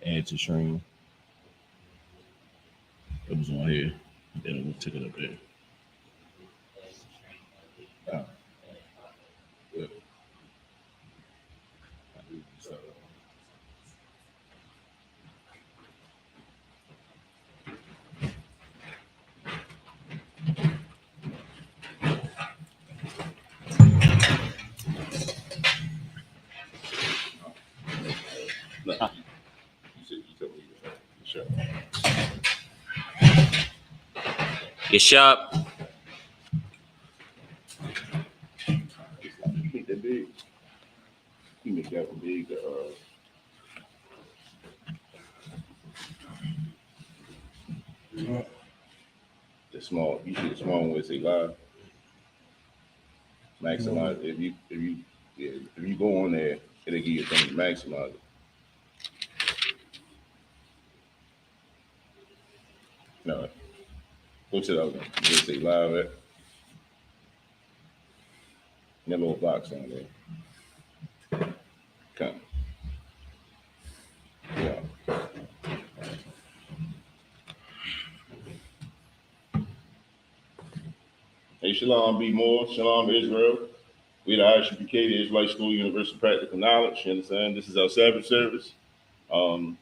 add to stream. It was on here. Then we'll take it up there. Uh, yeah. No, you told me sure. Get sharp. Make that big. You make that one big. The small. You see the small one where it say live. Maximize. If you go on there, it'll give you a thing to maximize it. No. Go to the other one. It'll say live at. And that little box on there. Come. Yeah. Hey, Shalom be more. Shalom Israel. We the ISUPK, the Israelite School Universal Practical Knowledge. You understand? This is our Sabbath service. Y'all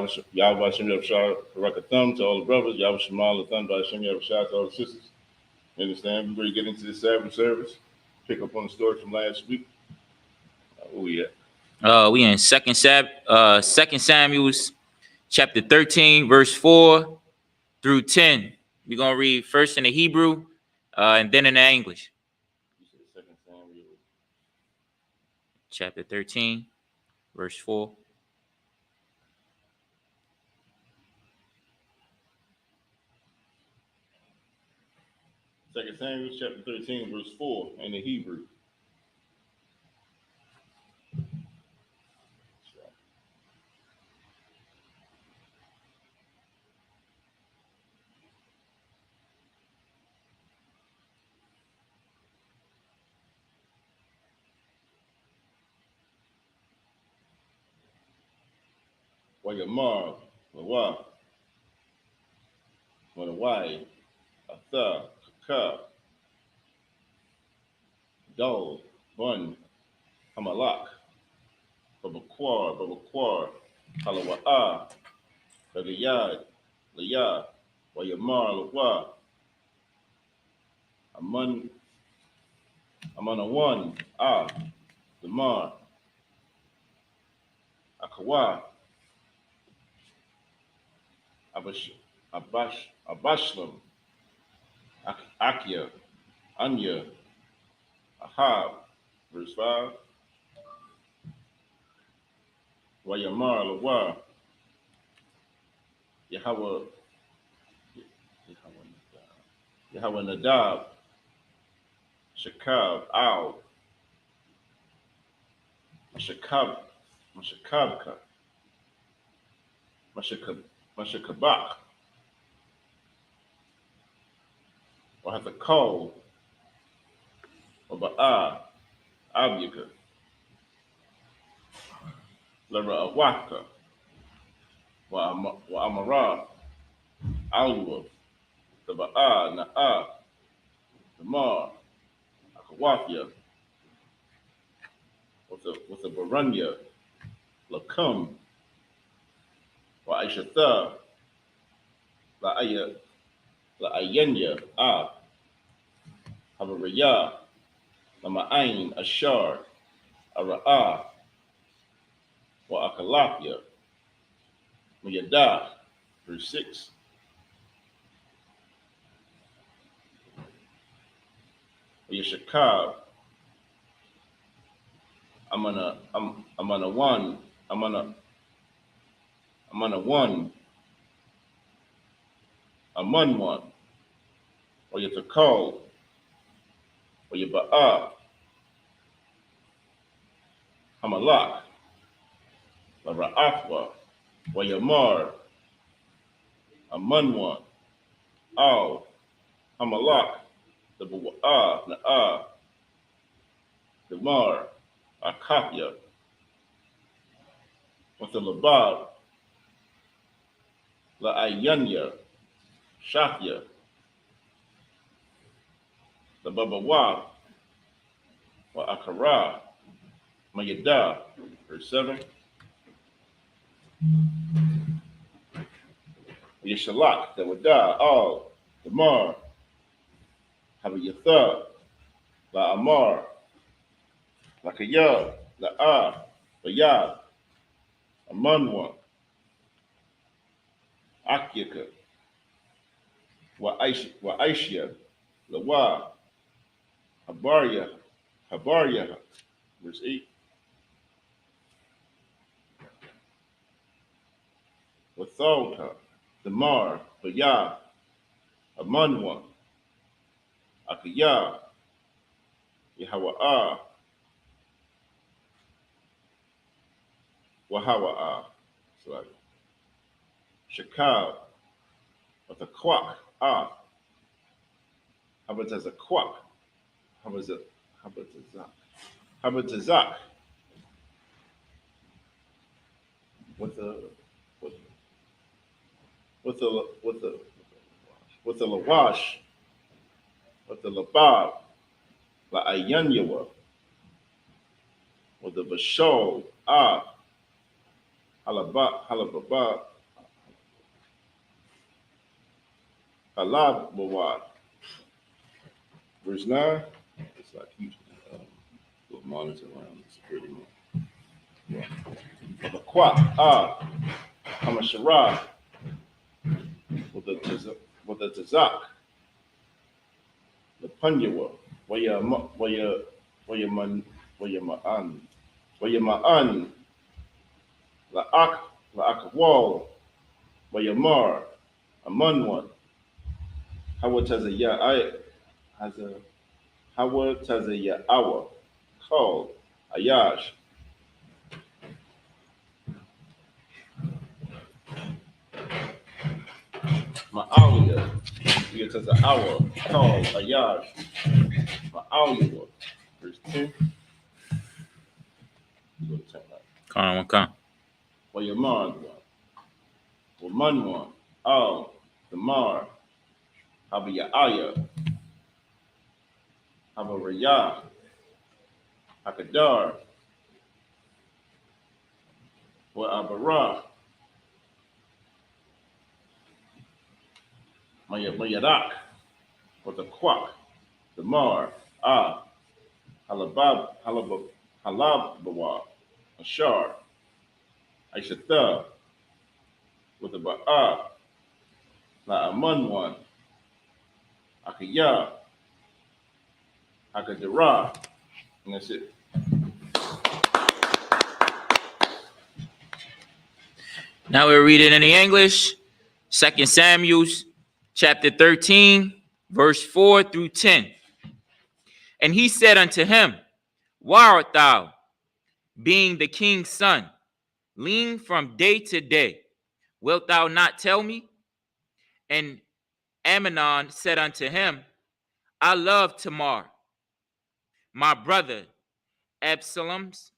Shem Yavashar Barakatham to all the brothers. Y'all Shemal Latham by Shem Yavashar to all the sisters. You understand? We're going to get into this Sabbath service. Pick up on the story from last week. Where we at? We in Second Samuel's chapter 13, verse 4 through 10. We're gonna read first in the Hebrew, and then in the English. You said 2 Samuel. Chapter 13, verse 4. Second Samuel chapter 13, verse 4 in the Hebrew. Wayamar, Lawa, Wanawai, Atha, Kaka, Dol, Bun, Hamalak, Babakwar, Halawa'a, Bagayad, Laya, Wayamar, Lawa, Amanawan, Damar, Akawa, Abashlam, Akia, Anya, Ahab, verse 5. Wayamar, Lawa, Yahweh Nadab, Shekab, Al, Mashakabka, Mashakabak, Wahathakol, Waba'a, Abyaka, Lara Awaka, Wa'amara, Alua, Taba'a, Na'a, Damar, Akawafia, with a Barunya, Lakum, Wa'aishatha, La'ayenya, Havaraya, Lama'ain, Ashar, Ara'a, Wa'akalapia, Muyada, verse 6. Yeshakab, I'm on a one, or you to call, or you ba'a, Hamalak, la ra'afwa, or yamar, Amanwan, Al, Hamalak, the bu'a, na'a, the mar, Akapia, with the labab, La Ayanya, Shafya, the Babawa, wa Akara, Mayada, verse 7, Yeshalak, the Wada, Al, the Mar, Havayatha, La Amar, La Kaya, La A, Bayad, Amanwa, Akyaka, wa Aishya, La Wa, Habarya, Habarya, verse 8, Wathalka, the Mar, Bayad, Amanwa, Akaya, Yahawa'ah, Wahawa'a, like Shakab, with a quack, how about as a quack? How about it? How about Zak? How about Zak? With the with with the with the with the Lawash, with the Labab, La Ayanyawa, with the Bashol, Halababa, Halab, verse 9. It's like huge little monitor around the security room. Yeah. With the Quack, Hamashara, with the Tazak, the Punyawa, Waya Ma'an, La Akwal, Wayamar, Amanwan, Hawataza has a Hawataza Awa, called Ayash, Ma'alia, Yataza Awa, called Ayash, Ma'alia, verse 10. Go to 10 now. Come. Wayamar, Wamanwan, Al, the Mar, Habayaya, Habaraya, Hakadar, Wa Abara, Mayadak, or the Quack, the Mar, Halabawa, Ashar, Aishatha, with the Ba'a, La Amanwan, Akaya, Hakadara, and that's it. Now we're reading in the English, 2 Samuel chapter 13, verse 4 through 10. And he said unto him, Why art thou, being the king's son, lean from day to day? Wilt thou not tell me? And Amnon said unto him, I love Tamar, my brother, Absalom's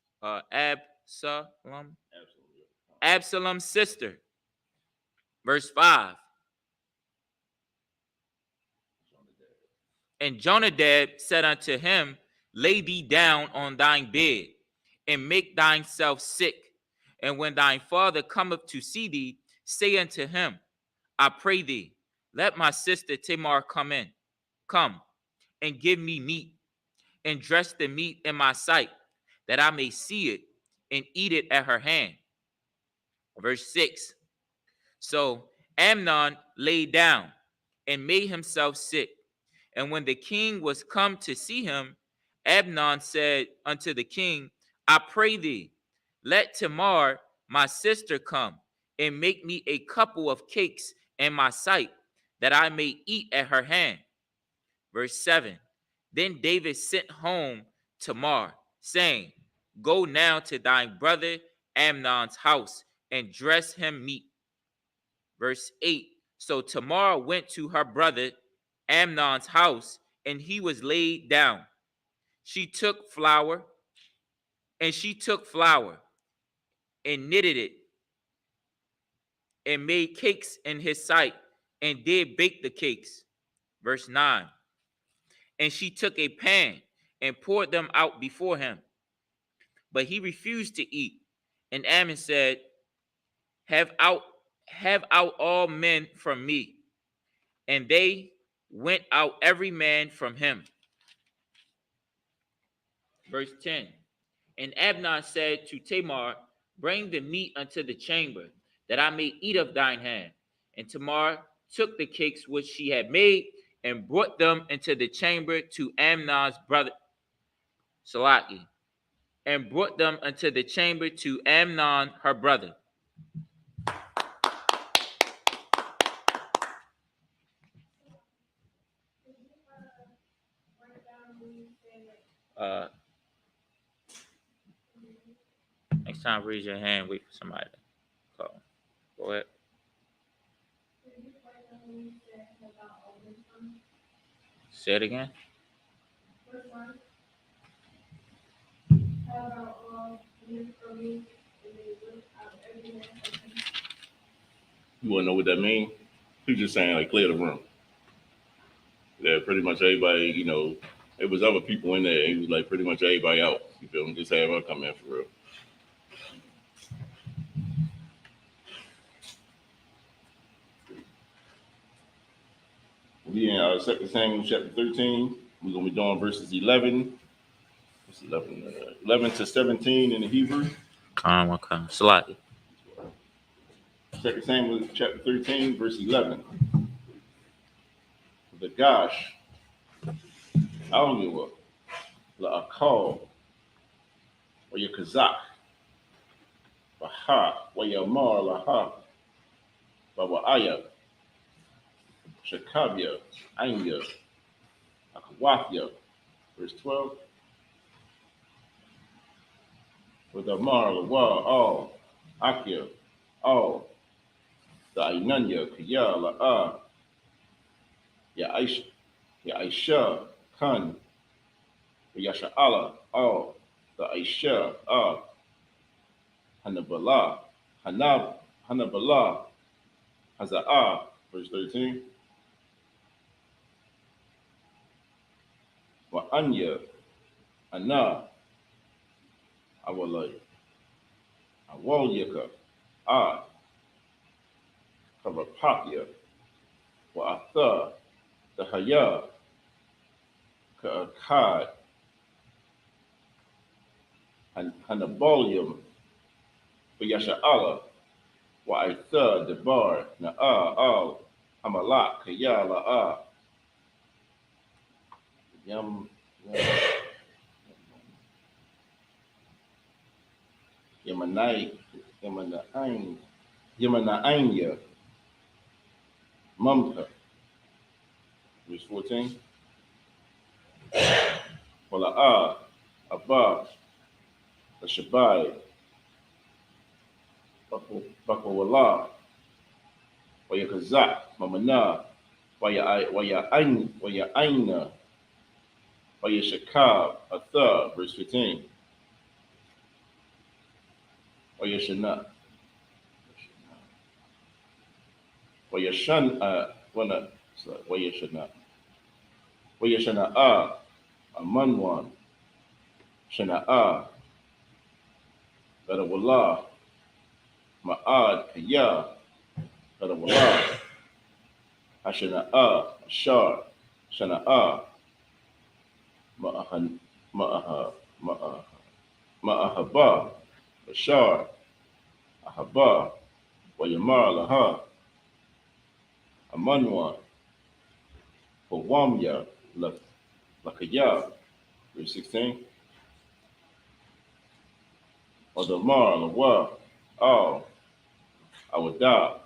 Absalom's sister. Verse 5. And Jonadab said unto him, Lay thee down on thine bed, and make thyself sick. And when thine father cometh to see thee, say unto him, I pray thee, let my sister Tamar come, and give me meat, and dress the meat in my sight, that I may see it, and eat it at her hand. Verse 6. So Amnon lay down, and made himself sick. And when the king was come to see him, Amnon said unto the king, I pray thee, let Tamar my sister come, and make me a couple of cakes in my sight, that I may eat at her hand. Verse 7. Then David sent home Tamar, saying, Go now to thy brother Amnon's house, and dress him meat. Verse 8. So Tamar went to her brother Amnon's house, and he was laid down. She took flour, and knitted it, and made cakes in his sight, and did bake the cakes. Verse 9. And she took a pan and poured them out before him. But he refused to eat. And Ammon said, Have out, have out all men from me. And they went out every man from him. Verse 10. And Abner said to Tamar, Bring the meat unto the chamber, that I may eat of thine hand. And Tamar took the cakes which she had made, and brought them into the chamber to Amnon's brother Salaki, and brought them unto the chamber to Amnon her brother. Next time, raise your hand. Wait for somebody to call. Go ahead. Say it again. You want to know what that means? He's just saying, like, clear the room. Yeah, pretty much everybody, it was other people in there. He was like, pretty much everybody out. You feel me? Just have her come in for real. We in 2 Samuel chapter 13. We're going to be doing verses 11. What's 11? 11 to 17 in the Hebrew. Come. Salaki. 2 Samuel chapter 13, verse 11. The Gosh, Alua, La Akal, or your Kazak, Baha, or your Mar, Laha, Babaaya, Shakabia, Anya, Akawafia, verse 12. For the Mar, Lawa, all, Akia, all, the Ainanya, Kaya, La'a, Ya Aisha, Khan, Yasha Allah, all, the Aisha, Hanabala, Hanabala, Haza'ah, verse 13. Wa Anya, Ana, Awalay, Awalyaka, Karapatya, Wa Atha, the Haya, Ka'akad, Hanabalium, Yasha Allah, Wa Aitha, Debar, Na'a, Al, Hamalak, Kaya, La'a, Yam, Yamana'anya, Mumka, verse 14. Wala'a, Abba, the Shabai, Bakawala, Wayakazak, Mamana, Waya Wayashakab, Atha, verse 15. Wayashana, Wayashana, Wayashana, Amanwan, Shana'a, Gadawala, Ma'ad, Kaya, Gadawala, Hashana'a, Ashar, Shana'a, Ma'ahaba, Ashar, Ahaba, Wayamar, Laha, Amanwan, Hawamya, Lakaya, verse 16. Odamar, Lawa, Al, Awada,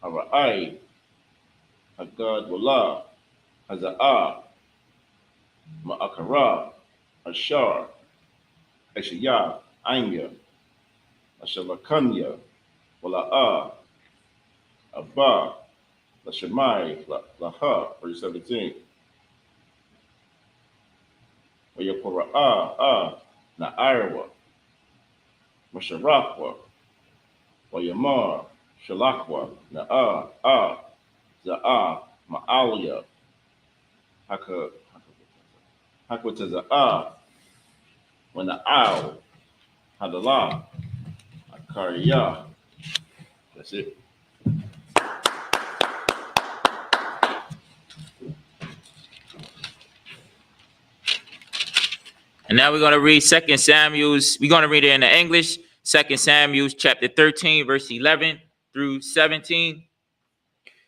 Ara'ai, Hagad Wala, Haza'ah, Ma'akara, Ashar, Eshaya, Anya, Ashalakanya, Wala'a, Abba, Lashemai, Laha, verse 17. Wayakora'a, Na'irwa, Masharakwa, Wayamar, Shalakwa, Za'a, Ma'alia, Haka, Hakwataza'a, when the owl, Hadala, Akariya. That's it. And now we're going to read 2 Samuel's. We're going to read it in the English. 2 Samuel chapter 13, verse 11 through 17.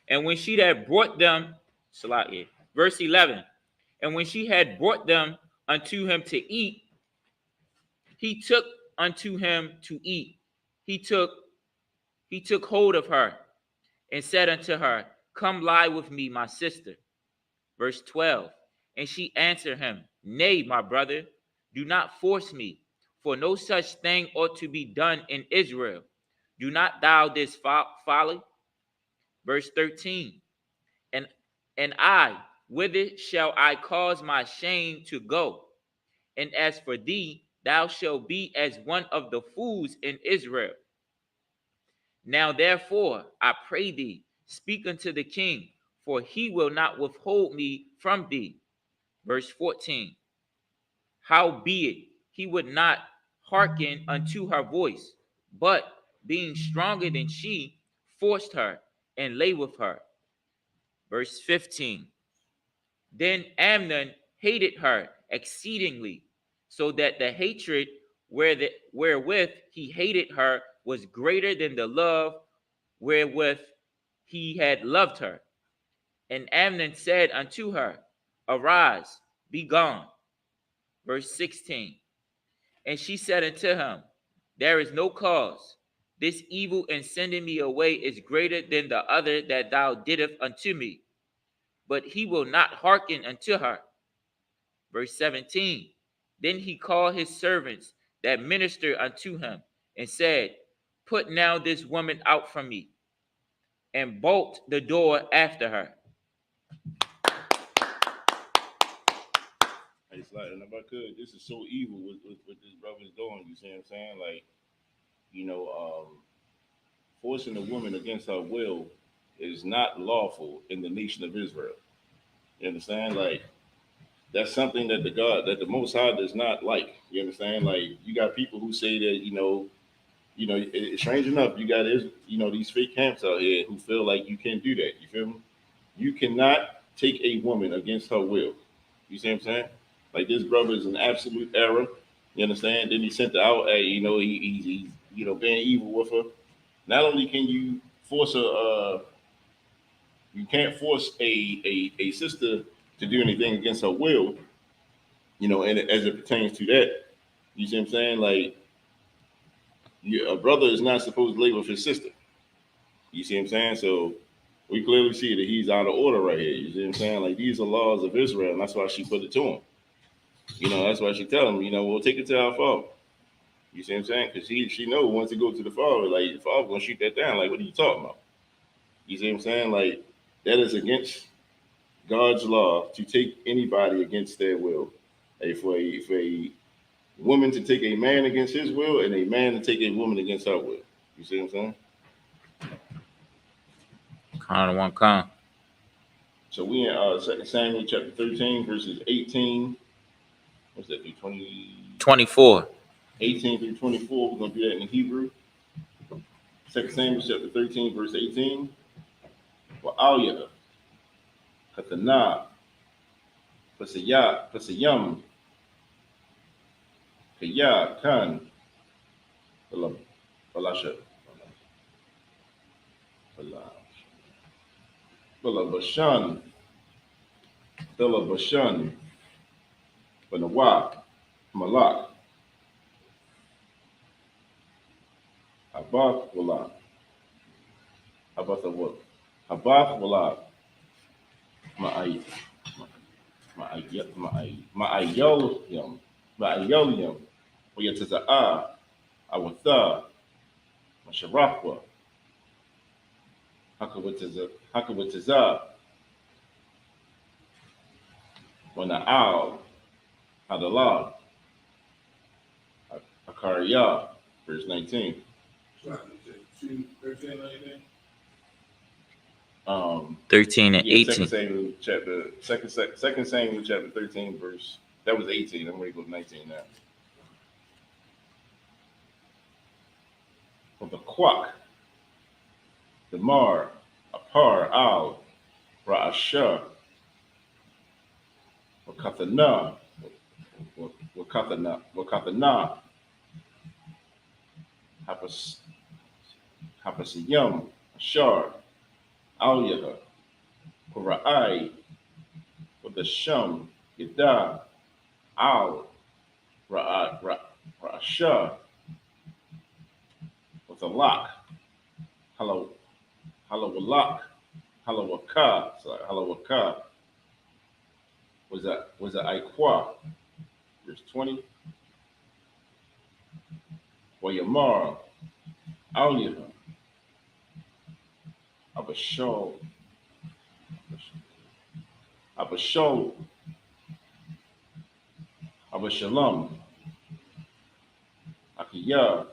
And when she had brought them, verse 11, and when she had brought them unto him to eat, he took unto him to eat. He took hold of her and said unto her, Come lie with me, my sister. Verse 12, and she answered him, Nay, my brother, do not force me, for no such thing ought to be done in Israel. Do not thou this folly? Verse 13, and I, whither shall I cause my shame to go? And as for thee, thou shalt be as one of the fools in Israel. Now therefore, I pray thee, speak unto the king, for he will not withhold me from thee. Verse 14, howbeit he would not hearken unto her voice, but being stronger than she, forced her and lay with her. Verse 15, then Amnon hated her exceedingly, so that the hatred wherewith he hated her was greater than the love wherewith he had loved her. And Amnon said unto her, Arise, be gone. Verse 16, and she said unto him, There is no cause. This evil in sending me away is greater than the other that thou didst unto me. But he will not hearken unto her. Verse 17, then he called his servants that minister unto him, and said, Put now this woman out from me, and bolt the door after her. It's like, and if I could, this is so evil what this brother's doing. You see what I'm saying? Like, forcing a woman against her will is not lawful in the nation of Israel. You understand? Like, that's something that the Most High does not like. You understand? Like, you got people who say that, it's strange enough. You got, these fake camps out here who feel like you can't do that. You feel me? You cannot take a woman against her will. You see what I'm saying? Like, this brother is an absolute error. You understand? Then he sent her out. He's being evil with her. Not only can you force you can't force a sister to do anything against her will. And as it pertains to that, you see what I'm saying? Like, a brother is not supposed to lay with his sister. You see what I'm saying? So we clearly see that he's out of order right here. You see what I'm saying? Like, these are laws of Israel, and that's why she put it to him. That's why she tell him, we'll take it to our father. You see what I'm saying? Because she know once it goes to the father, like, the father gonna shoot that down. Like, what are you talking about? You see what I'm saying? Like, that is against God's law to take anybody against their will. For a woman to take a man against his will, and a man to take a woman against her will. You see what I'm saying? One count. So we in 2 Samuel chapter 13, verses 18. What's that? 24. 18 through 24. We're going to do that in Hebrew. 2 Samuel chapter 13, verse 18. Wa'alya, Katana, Pasayam, Kaya, Kan, Balasha, Balabashan, Balabashan, Banawa, Malak, Abath Wala, Abath what? Abath Wala, Ma'ayolyam, Oyataza'a, Awatha, Masharakwa, Hakawataza, Wana'al, Hadallah, Akariya, verse 19. 2:13 or anything? 13 and Yeah, 18. Second Samuel chapter 13 verse. That was 18. I'm ready to go to 19 now. Of the Quack, the Mar, Apar, Al, Ra'asha, Wakathana, Wakathana, Hapasiyam, Ashar, Alyaha, Qura'ai, with the Shum, Yada, Al, Ra'asha, with the Lock, Halawalak, Halawaka, sorry, Halawaka, was that Aikwa, verse 20, Wayamar, Alyaha, Abashol, Abashol, Abashalom, Akiya,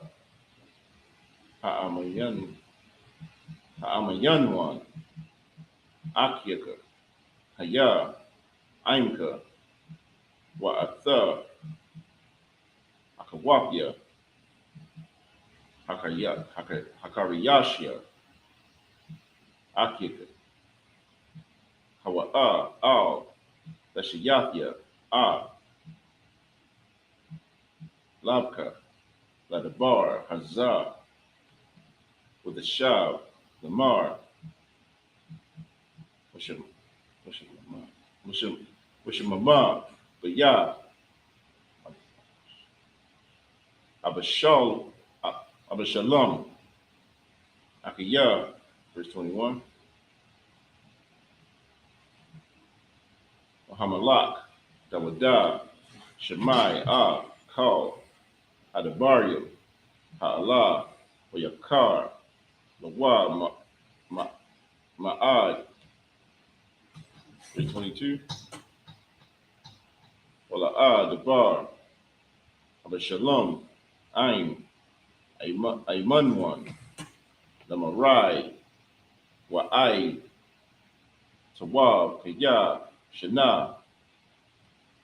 Ha'amayan, Ha'amayanwan, Akyaka, Haya, Aimka, Wa'atha, Akawapya, Hakariyashya, Akyaka, Hawa'a, Al, Lashiyathya, Labka, Ladabar, Hazar, with the Shab, the Mar, Wishimama, Baya, Abashalom, Akiya, verse 21, Muhammalak, Dawada, Shemai, Kal, Adabario, Ha'ala, Wayakar, Lawa, Ma'ad, verse 22, Wala'ad, Dabar, Abashalom, Aim, Aimanwan, Lamarai, Wa'ai, Tawab, Kaya, Shana,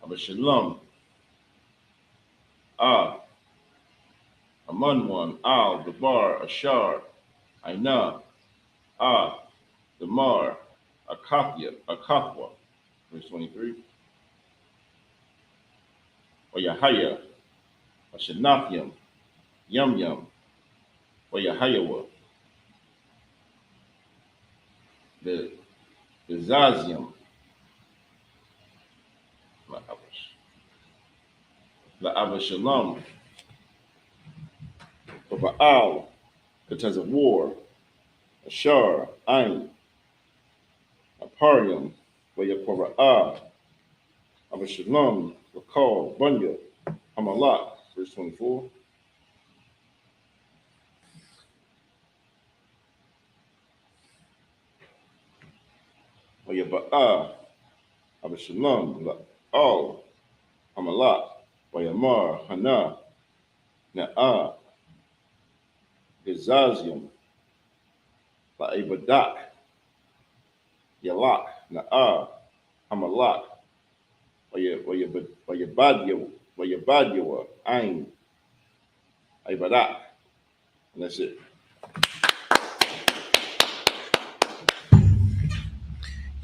Abashalom, Amanwan, Al, Dabar, Ashar, Aina, Damar, Akathwa, verse 23, Oyahaya, Ashanathiam, Yum, Oyahayawa, the Zazium, La Abashalom, for Baal, because of war, Ashar, Ain, Aparium, Wayakora'ah, Abashalom, Lakal, Bunya, Hamalak, verse 24, Wayaba'ah, Abashalom, La'al, Hamalak, Wayamar, Hana, Na'ah, Gezazium, La'ibadak, Yalak, Na'ah, Hamalak, Wayabadyawa, Ain, Ibadak. And that's it.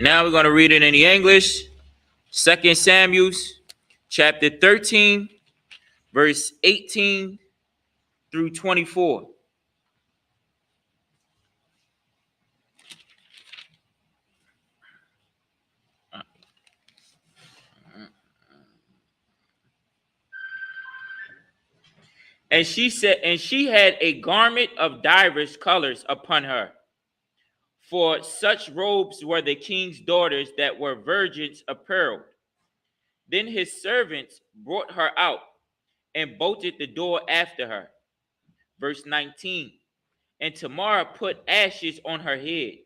Now we're going to read it in the English. 2 Samuel chapter 13, verse 18 through 24. And she said, and she had a garment of divers colors upon her. For such robes were the king's daughters that were virgins apparelled. Then his servants brought her out and bolted the door after her. Verse 19. And Tamar put ashes on her head,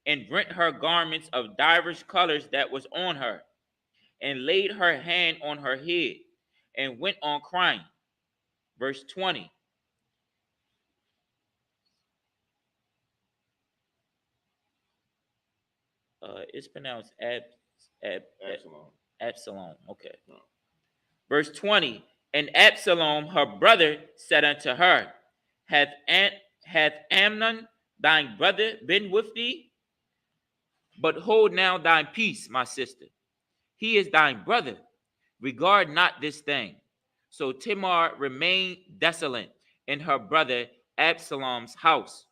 and rent her garments of divers colors that was on her, and laid her hand on her head, and went on crying. Verse 20. It's pronounced Absalom. Absalom. Okay. No. Verse 20. And Absalom, her brother, said unto her, hath Amnon thine brother been with thee? But hold now thine peace, my sister. He is thine brother. Regard not this thing. So Tamar remained desolate in her brother Absalom's house.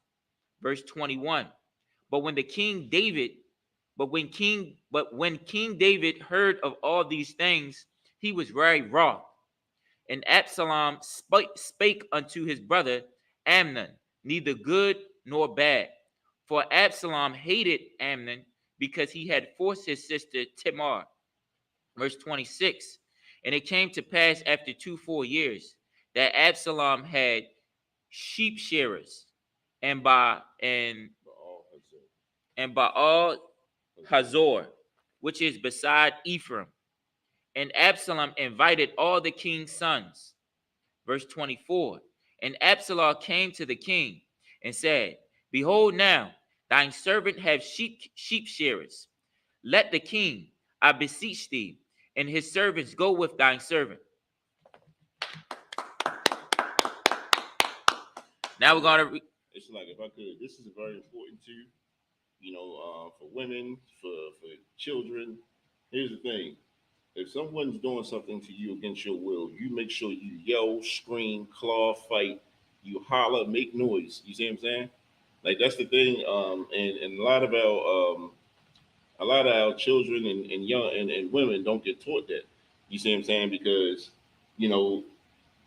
Verse 21. But when King David heard of all these things, he was very wroth. And Absalom spake unto his brother Amnon, neither good nor bad. For Absalom hated Amnon because he had forced his sister Tamar. Verse 26. And it came to pass after 2 full years that Absalom had sheep shearers, and by all Hazor, which is beside Ephraim. And Absalom invited all the king's sons. Verse 24. And Absalom came to the king and said, Behold now, thine servant have sheep shearers. Let the king, I beseech thee, and his servants go with thine servant. Now we're going to It's like, if I could, this is very important too. For women, for children. Here's the thing: if someone's doing something to you against your will, you make sure you yell, scream, claw, fight, you holler, make noise. You see what I'm saying? Like, that's the thing. And a lot of our children and young and women don't get taught that. You see what I'm saying? Because you know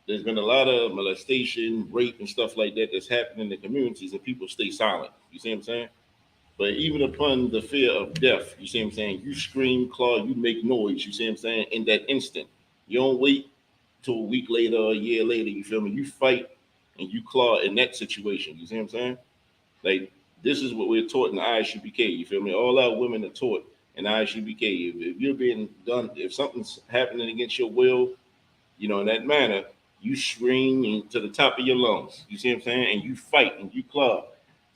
there's been a lot of molestation, rape, and stuff like that that's happening in the communities, and people stay silent. You see what I'm saying? But even upon the fear of death, you see what I'm saying? You scream, claw, you make noise, you see what I'm saying? In that instant. You don't wait till a week later or a year later, you feel me? You fight and you claw in that situation, you see what I'm saying? Like, this is what we're taught in the ISUPK, you feel me? All our women are taught in the ISUPK. If you're being done, if something's happening against your will, in that manner, you scream to the top of your lungs, you see what I'm saying? And you fight and you claw.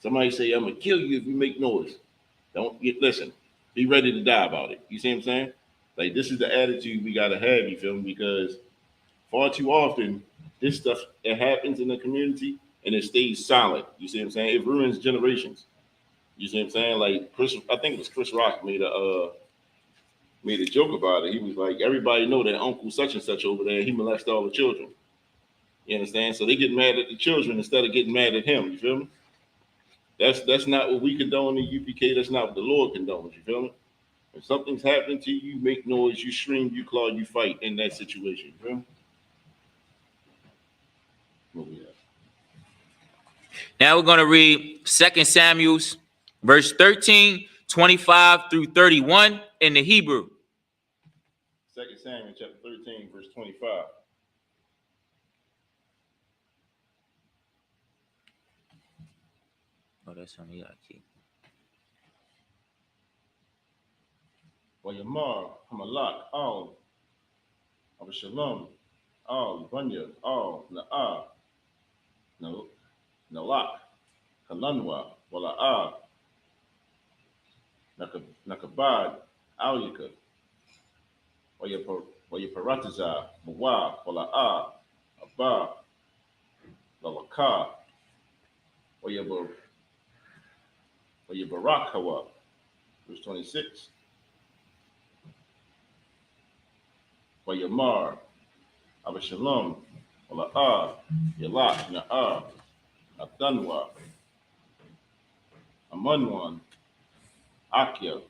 Somebody say, I'm gonna kill you if you make noise. Listen, be ready to die about it. You see what I'm saying? Like, this is the attitude we gotta have, you feel me? Because far too often, this stuff, it happens in the community and it stays silent. You see what I'm saying? It ruins generations. You see what I'm saying? Like, I think it was Chris Rock made a joke about it. He was like, everybody know that Uncle such and such over there, he molested all the children. You understand? So they get mad at the children instead of getting mad at him. You feel me? That's not what we condone in UPK. That's not what the Lord condones. You feel me? If something's happening to you, you make noise, you scream, you claw, you fight in that situation. You feel me? Oh, yeah. Now we're going to read 2 Samuel, verse 13, 25 through 31 in the Hebrew. 2 Samuel chapter 13, verse 25. Oh, that's on the key. Wayamar, Hamalak, all, Abishalom, all, Bunya, all, Na'ah, Nalak, Kalanwa, Wala'ah, Nakabad, Alyaka, Wayaparatiza, Mawa, Wala'ah, Abba, Lalaka, Wayabarakawa, verse 26. Wayamar, Abishalom, Wala'ah, Yalak, Na'ah, Adanwa, Amanwan, Akia,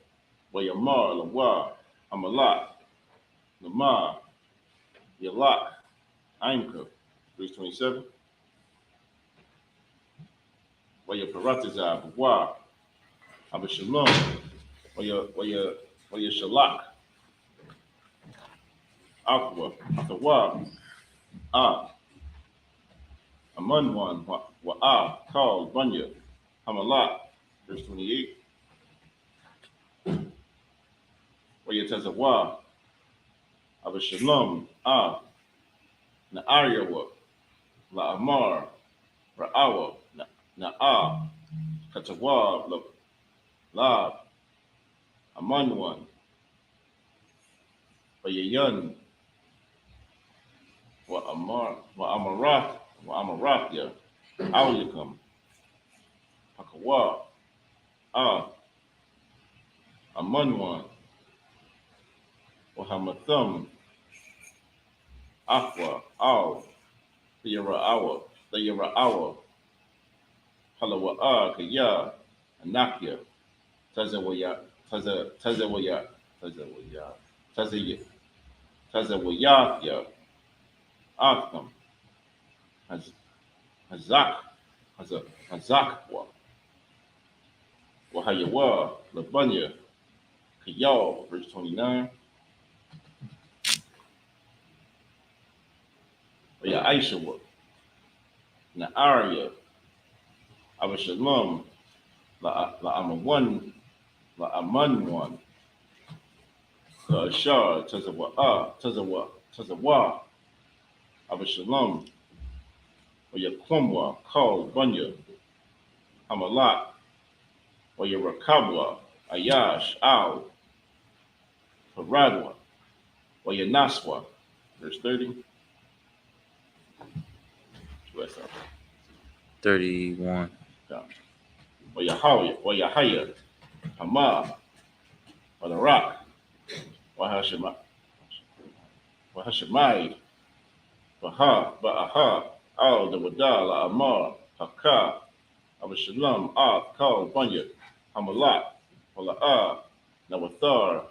Wayamar, Lawa, Amalak, Lamar, Yalak, Ainka, verse 27. Wayaparatiza, Bawa, Abishalom, Wayashalak, Aqua, Atawa, Amanwan, Wa'a, Kal, Bunya, Hamalak, verse 28. Wayatazawa, Abishalom, Na'aryawa, La'amar, Ra'awa, Na'a, Katawa, Lab, Aman one. Bayayun. Wa Amarak ya. Awlikum. Hakawa. Ah. Aman one. Wa Hamathum. Aqua. Aw. Thayara Awa. Halawa Kaya. Anakya. Tazawaya. Tazawaya. Tazawaya. Tazawaya. Tazawaya. Atham. Hazak. Hazakwa. Wahayawa. Labanya. Kayal. Verse 29. Waya Aishawa. Naaria. Abashalom. La Amawan. La Aman one. Shah. Tazawa. Abashalom. Waya Klumwa. Kal. Bunya. Hamalat. Waya Rakabwa. Ayash. Al. Paradwa. Waya Naswa. Verse 30. 31. Wayahaya, Hama, Wadarak, Wahashamai, Ba'aha, Al the Wadala, Amar, Haka, Abashalam, Kal, Bunya, Hamalat, Wala'ah, Nawathar,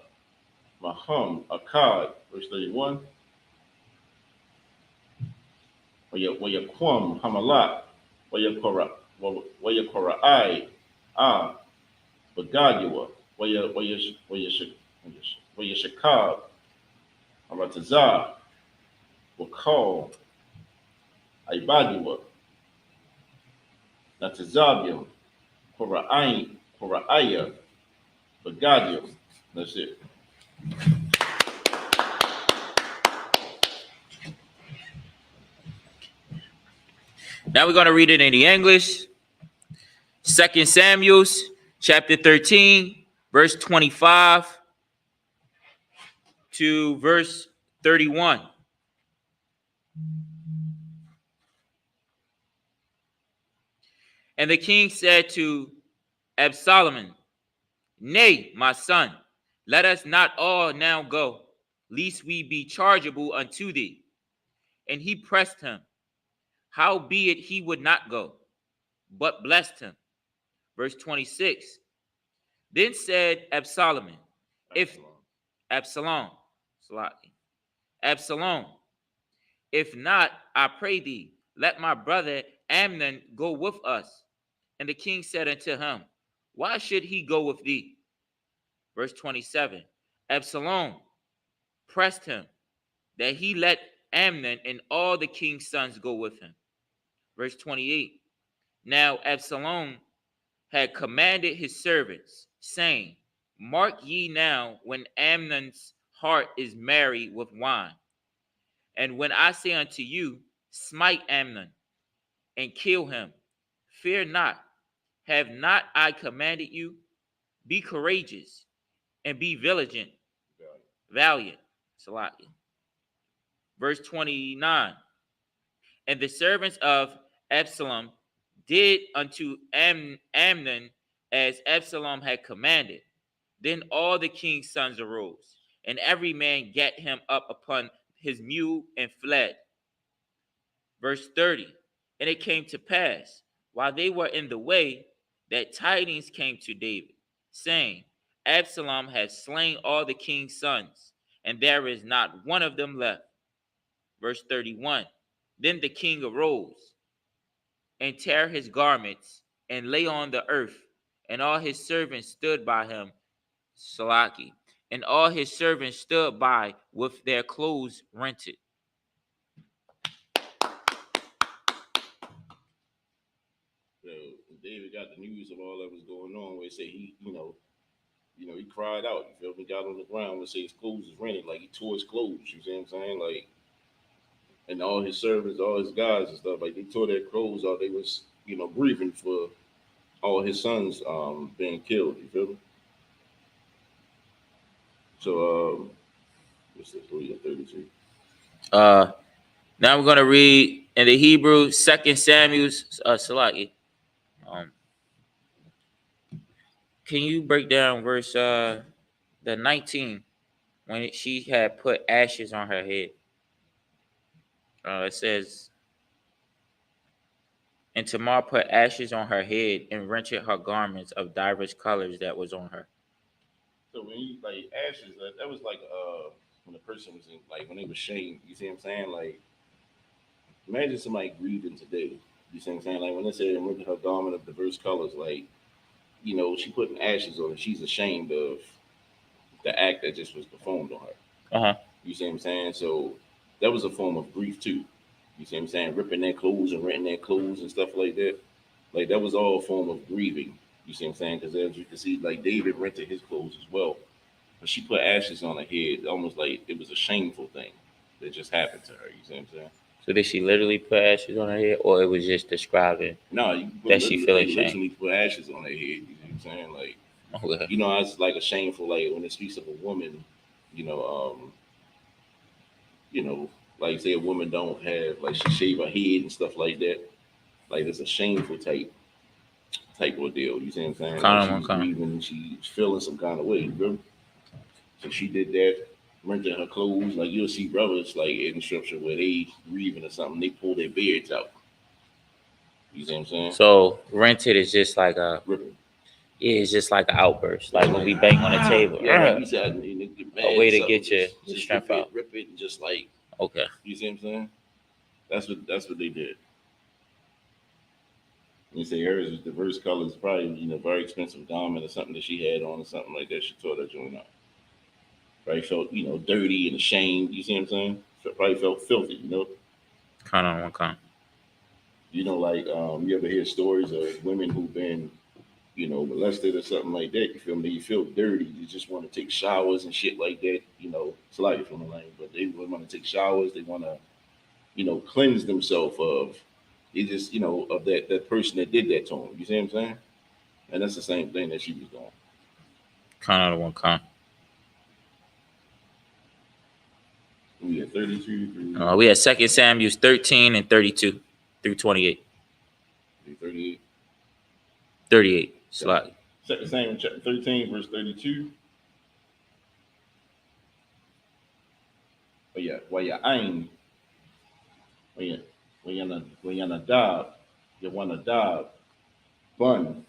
Mahum, Akkad, verse 31. Wayakwam, Hamalat, Wayakora'ai, Bagadiwa, Wayashakab, Aratazah, Wakal, Ibadiwa, Natazabium, Kora'aya, Bagadium. That's it. Now we're going to read it in the English. 2 Samuel, chapter 13, verse 25 to verse 31. And the king said to Absalom, Nay, my son, let us not all now go, lest we be chargeable unto thee. And he pressed him, howbeit he would not go, but blessed him. Verse 26. Then said Absalom, if not, I pray thee, let my brother Amnon go with us. And the king said unto him, why should he go with thee? Verse 27. Absalom pressed him that he let Amnon and all the king's sons go with him. Verse 28. Now Absalom had commanded his servants, saying, mark ye now when Amnon's heart is merry with wine. And when I say unto you, smite Amnon and kill him, fear not. Have not I commanded you? Be courageous and be valiant. Salaki. Verse 29. And the servants of Absalom did unto Amnon as Absalom had commanded. Then all the king's sons arose, and every man gat him up upon his mule and fled. Verse 30. And it came to pass, while they were in the way, that tidings came to David, saying, Absalom has slain all the king's sons, and there is not one of them left. Verse 31. Then the king arose and tear his garments and lay on the earth, and all his servants stood by him, Salaki, and all his servants stood by with their clothes rented. So David got the news of all that was going on. Where he said he cried out. You feel me? Got on the ground. Where say his clothes was rented, like he tore his clothes. You see what I'm saying? Like, and all his servants, all his guys and stuff, like they tore their clothes out. They was grieving for all his sons being killed. You feel me? So, what's this? Oh, yeah, 32. Now we're gonna read in the Hebrew, 2 Samuel, Salaki. Can you break down verse the 19 when she had put ashes on her head? It says, and Tamar put ashes on her head and wrenched her garments of diverse colors that was on her. So when you like ashes, that was like when a person was in like when they was shamed. You see what I'm saying? Like imagine somebody grieving today. You see what I'm saying? Like when they say look at her garment of diverse colors, like she putting ashes on it. She's ashamed of the act that just was performed on her. Uh-huh. You see what I'm saying? So that was a form of grief too. You see what I'm saying? Ripping their clothes and renting their clothes and stuff like that. Like that was all a form of grieving. You see what I'm saying? Because as you can see, like David rented his clothes as well. But she put ashes on her head, almost like it was a shameful thing that just happened to her. You see what I'm saying? So did she literally put ashes on her head, or it was just describing No, you that she feeling shame? literally put ashes on her head. You see what I'm saying? Like, Okay. it's like a shameful, like when it speaks of a woman, you know, um, like say a woman don't have like she shave her head and stuff like that. Like it's a shameful type of deal. You see what I'm saying? Like Kind she's of. grieving, she's feeling some kind of way. You know? So she did that, renting her clothes. Like you'll see brothers like in scripture where they grieving or something, they pull their beards out. You see what I'm saying? So rented is just like Ripping. yeah, it's just like an outburst, It's like when like we bang on the table. yeah, like you said, you get A mad way or to something, get your just strength out. rip it, and just like Okay. you see what I'm saying? That's what they did. And you say hers is diverse colors, probably very expensive garment or something that she had on or something like that. She tore that joint out. Probably felt dirty and ashamed. You see what I'm saying? Probably felt filthy. Kind on one kind. Like you ever hear stories of women who've been molested or something like that. You feel me? You feel dirty. You just want to take showers and shit like that. It's a lot of from the lane, but they want to take showers. They want to cleanse themselves of it just of that person that did that to them. You see what I'm saying? And that's the same thing that she was doing. Kind on one kind. We had 32 We had 2 Samuel 13 and 32 through 28. 38. 38. Okay. Slot. Second Samuel chapter 13, verse 32. But yeah, while you're eyeing, when you're nadab, you want to dab, bun,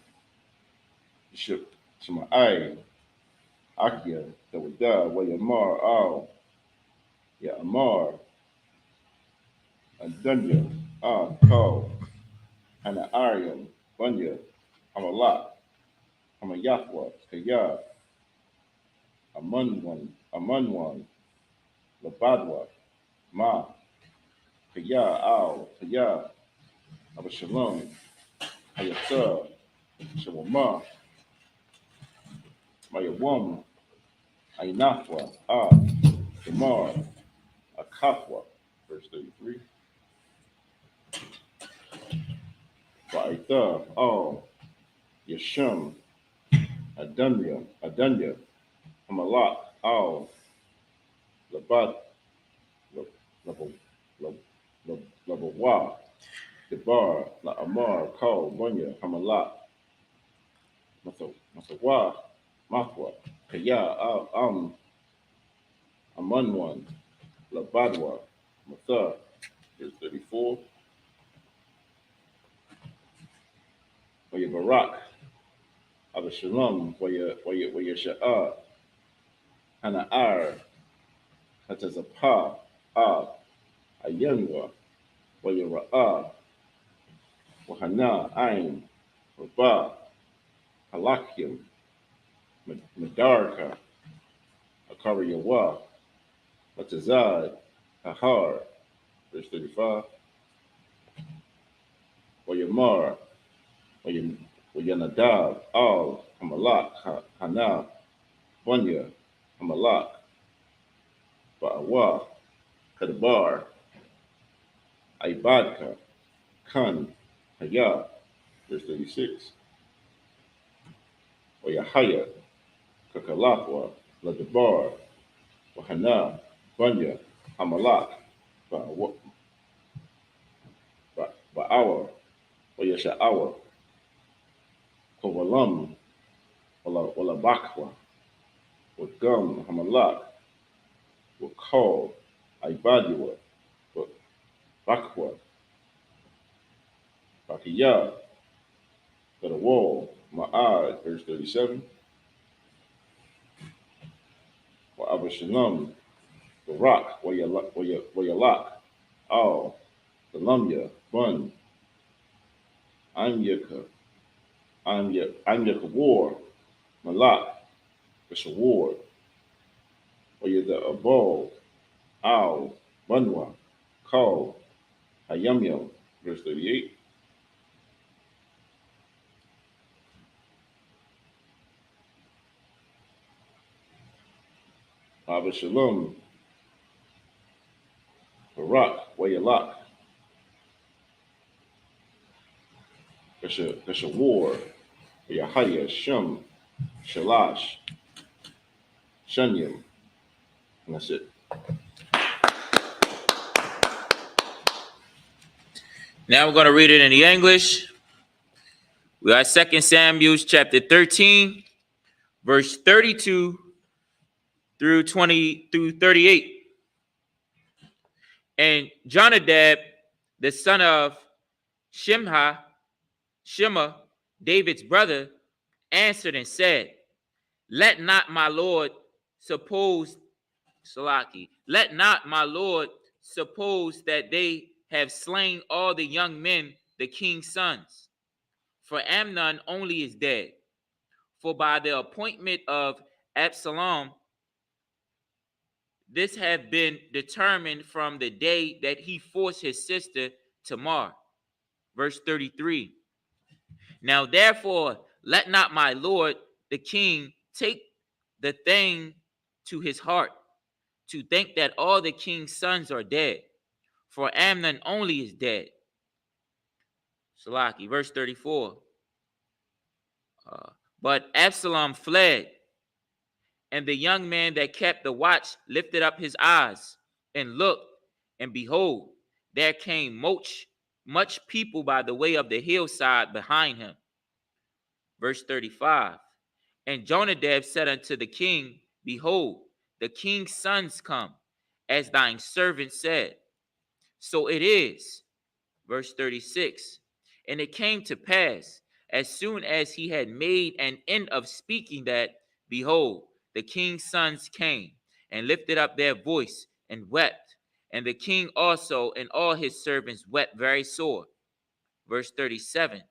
you should some eye, akia, that would dab, while you're mar, yeah, amar, and dunya, call, and an arium, bunya, amalat, amayahwa, kaya, amanwan, labadwa, ma, kaya, kaya, abashalom, ayasa, shawama, mayawam, ainafwa, shamar, akafwa, verse 33. Wa'ita, Yashum, Adunya, Hamalak, Labat, Labawa, Debar, La Amar, Kal, Bunya, Hamalak, Masawa, Mafwa, Kaya, Amanwan, Labadwa, Matha, verse 34. Waya Barak, Abashalom, Waya Sha'ar, Hana'ar, Hatazapah, Ayanwa, Waya Ra'ah, Wahana, Ain, Rabah, Halakim, Madarka, Akariyawa, Latazad, Ahar, verse 35, Wayamar, Wayanadab, Al, Hamalak, Hana, Bunya, Hamalak, Ba'awa, Kadabar, Ibadka, Khan, Haya, verse 36, Wayahaya, Kakalakwa, Ladabar, Wahana, Bunya, Hamalak, Ba'awa, Wayasha'awa, Kowalam, Wala Bakwa, Wagum, Hamalak, Wakal, Ibadiwa, Bakwa, Bakiya, for the wall, Ma'ad, verse 37, Wa Abashalam, the rock, Wayalak, Al, the Lumya, Bun, Anyaka, Anyaka war, Malak, it's a war, Wayada Abal, Al, Bunwa, Kal, Hayamyam, verse 38, Abashalom, Barak, Wayalak, it's a war, Yahaya, Shem, Shalash, Shunyam, and that's it. Now we're going to read it in the English. We got 2 Samuel chapter 13, verse 32 through 38. And Jonadab, the son of Shema, David's brother, answered and said, let not my Lord suppose that they have slain all the young men, the king's sons. For Amnon only is dead. For by the appointment of Absalom, this had been determined from the day that he forced his sister Tamar. Verse 33. Now therefore, let not my lord the king take the thing to his heart, to think that all the king's sons are dead, for Amnon only is dead. Salaki, verse 34. But Absalom fled, and the young man that kept the watch lifted up his eyes and looked, and behold, there came much people by the way of the hillside behind him. Verse 35. And Jonadab said unto the king, behold, the king's sons come, as thine servant said. So it is. Verse 36. And it came to pass, as soon as he had made an end of speaking, that, behold, the king's sons came, and lifted up their voice, and wept. And the king also and all his servants wept very sore. Verse 37.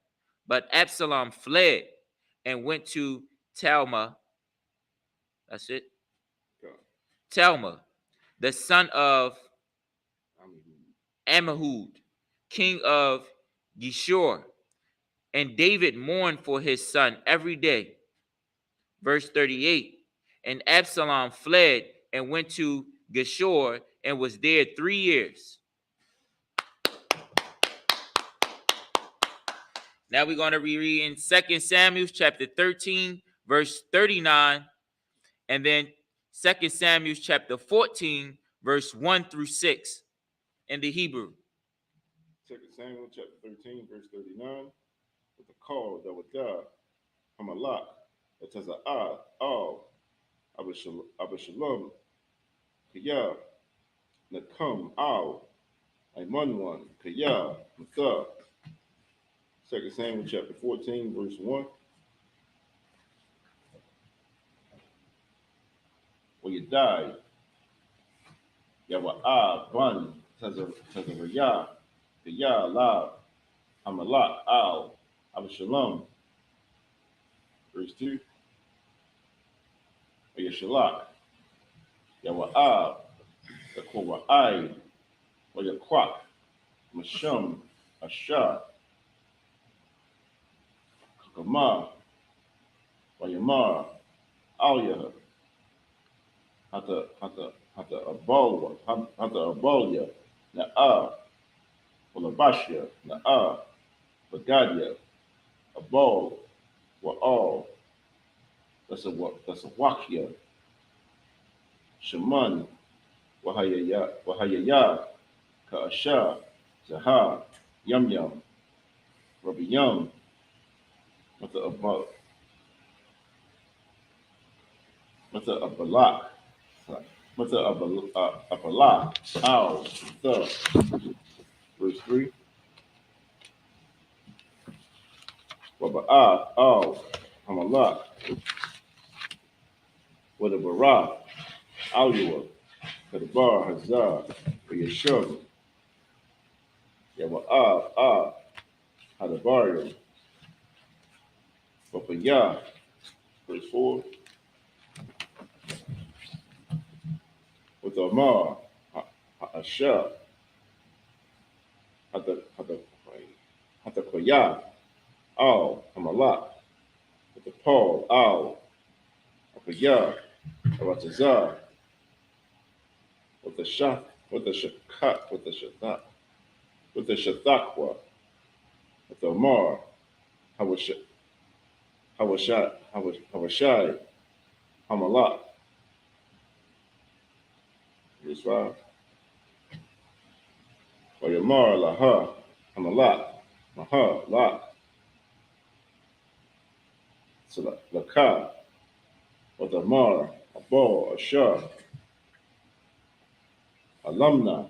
But Absalom fled, and went to Talma. That's it. Talma, the son of Ammihud, king of Geshur. And David mourned for his son every day. Verse 38. And Absalom fled and went to Geshur and was there 3 years. Now we're going to reread in 2 Samuel chapter 13, verse 39, and then 2 Samuel chapter 14, verse 1 through 6 in the Hebrew. 2 Samuel chapter 13, verse 39, with the call that would die, Hamalak, that has a all, Abishalom, Kiyah, Nakam, Al, Aimanwan, Kiyah, Mathah. 2 Samuel chapter 14, verse 1. Where you died, Yawa'ah, Ban, Tazariyah, Kiyah, La, Hamalak, Al, Abishalom. Verse 2. Where Yashalak, Yawa'ah, the Kowa'ai, where you Kwak, Mashum, Ashah, Kakama, Wayamar, Alyah, Hata Abalia, Na'ah, Walabashia, Na'ah, Bagadia, Abal, Wa'al, that's a Wakia, Shaman, Wahayaya, Kaasha, Zaha, Yum Yum, Rabbi Yum, Mata Abalak, Mata Abalak, Ow, verse 3. Waba'ah, Ow, Hamalak, Wadabara, Alua, Kadabar, Hazar, Yeshua, Yawa'ah, Hadabarim, Wapaya, verse 4. With Amar, Asha, Hatakoya, Al, Hamalak, with the Paul, Al, Apaya, Aratazar, with the Shak, with the Shakat, with the Shatak, with the Shatakwa, with the Amar, Hawashai, Hamalak, verse 5. Or Yamar, Laha, Hamalak, Maha, Lak, Laka, with Amar, Abo, Ashar, Alumna,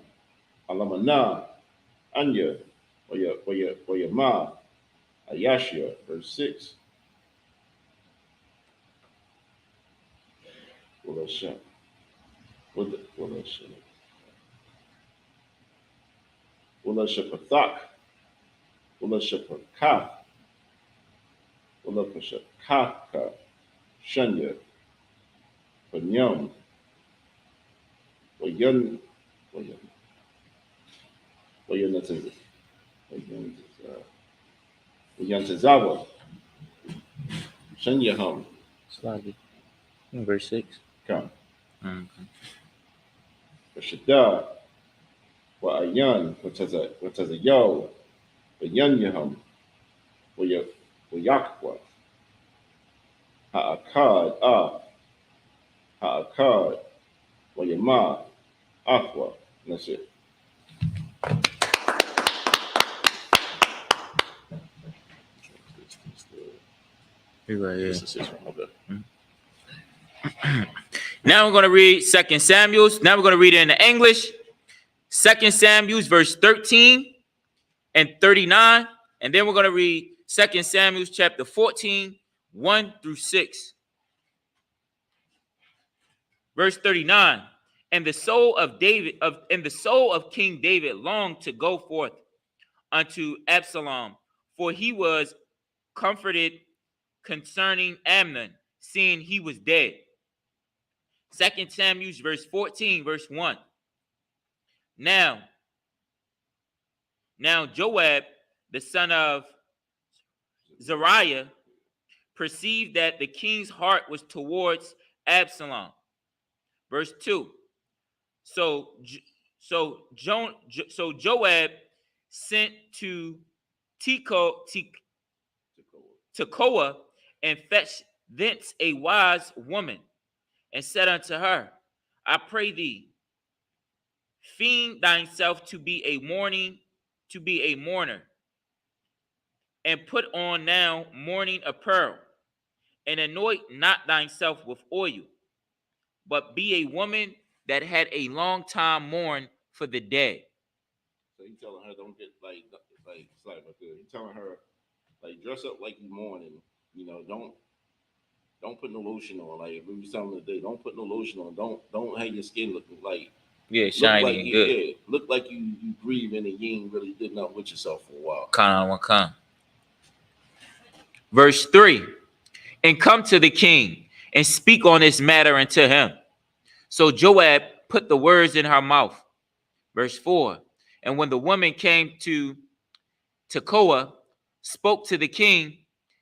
Alamana, Anya, Wayama, Ayashia, verse 6. Walasha, Pathak, Walasha Pathak, Walasha Kaka, Shanya, Panyam, Wayan, Wayantazawa, Shanyaham, Slightly. Verse 6. Kam, Okay. Shada, Wa'ayan, Watazayo, Wayanyaham, Wayakwa, Ha'akad, Ha'akad, Wayama, Aqua. And that's it. Right, yeah. This is his one. Okay. Now we're going to read 2 Samuel. Now we're going to read it in the English. 2 Samuel, verse 13 and 39. And then we're going to read 2 Samuel chapter 14, 1 through 6. Verse 39. And the soul of King David longed to go forth unto Absalom, for he was comforted concerning Amnon, seeing he was dead. 2 Samuel verse 14, verse 1. Now Joab, the son of Zeruiah, perceived that the king's heart was towards Absalom. Verse 2. So Joab sent to Tekoa and fetched thence a wise woman, and said unto her, I pray thee, feign thyself to be a mourner, and put on now mourning apparel, and anoint not thyself with oil, but be a woman that had a long time mourned for the dead. So he telling her don't get like he's telling her like dress up like you mourning. You know, don't put no lotion on. Like we was telling her today, don't put no lotion on. Don't have your skin looking like Shiny like and good. Yeah, look like you grieving and you ain't really did nothing with yourself for a while. Come. Verse 3. And come to the king and speak on this matter unto him. So Joab put the words in her mouth. Verse 4. And when the woman came to Tekoa, spoke to the king,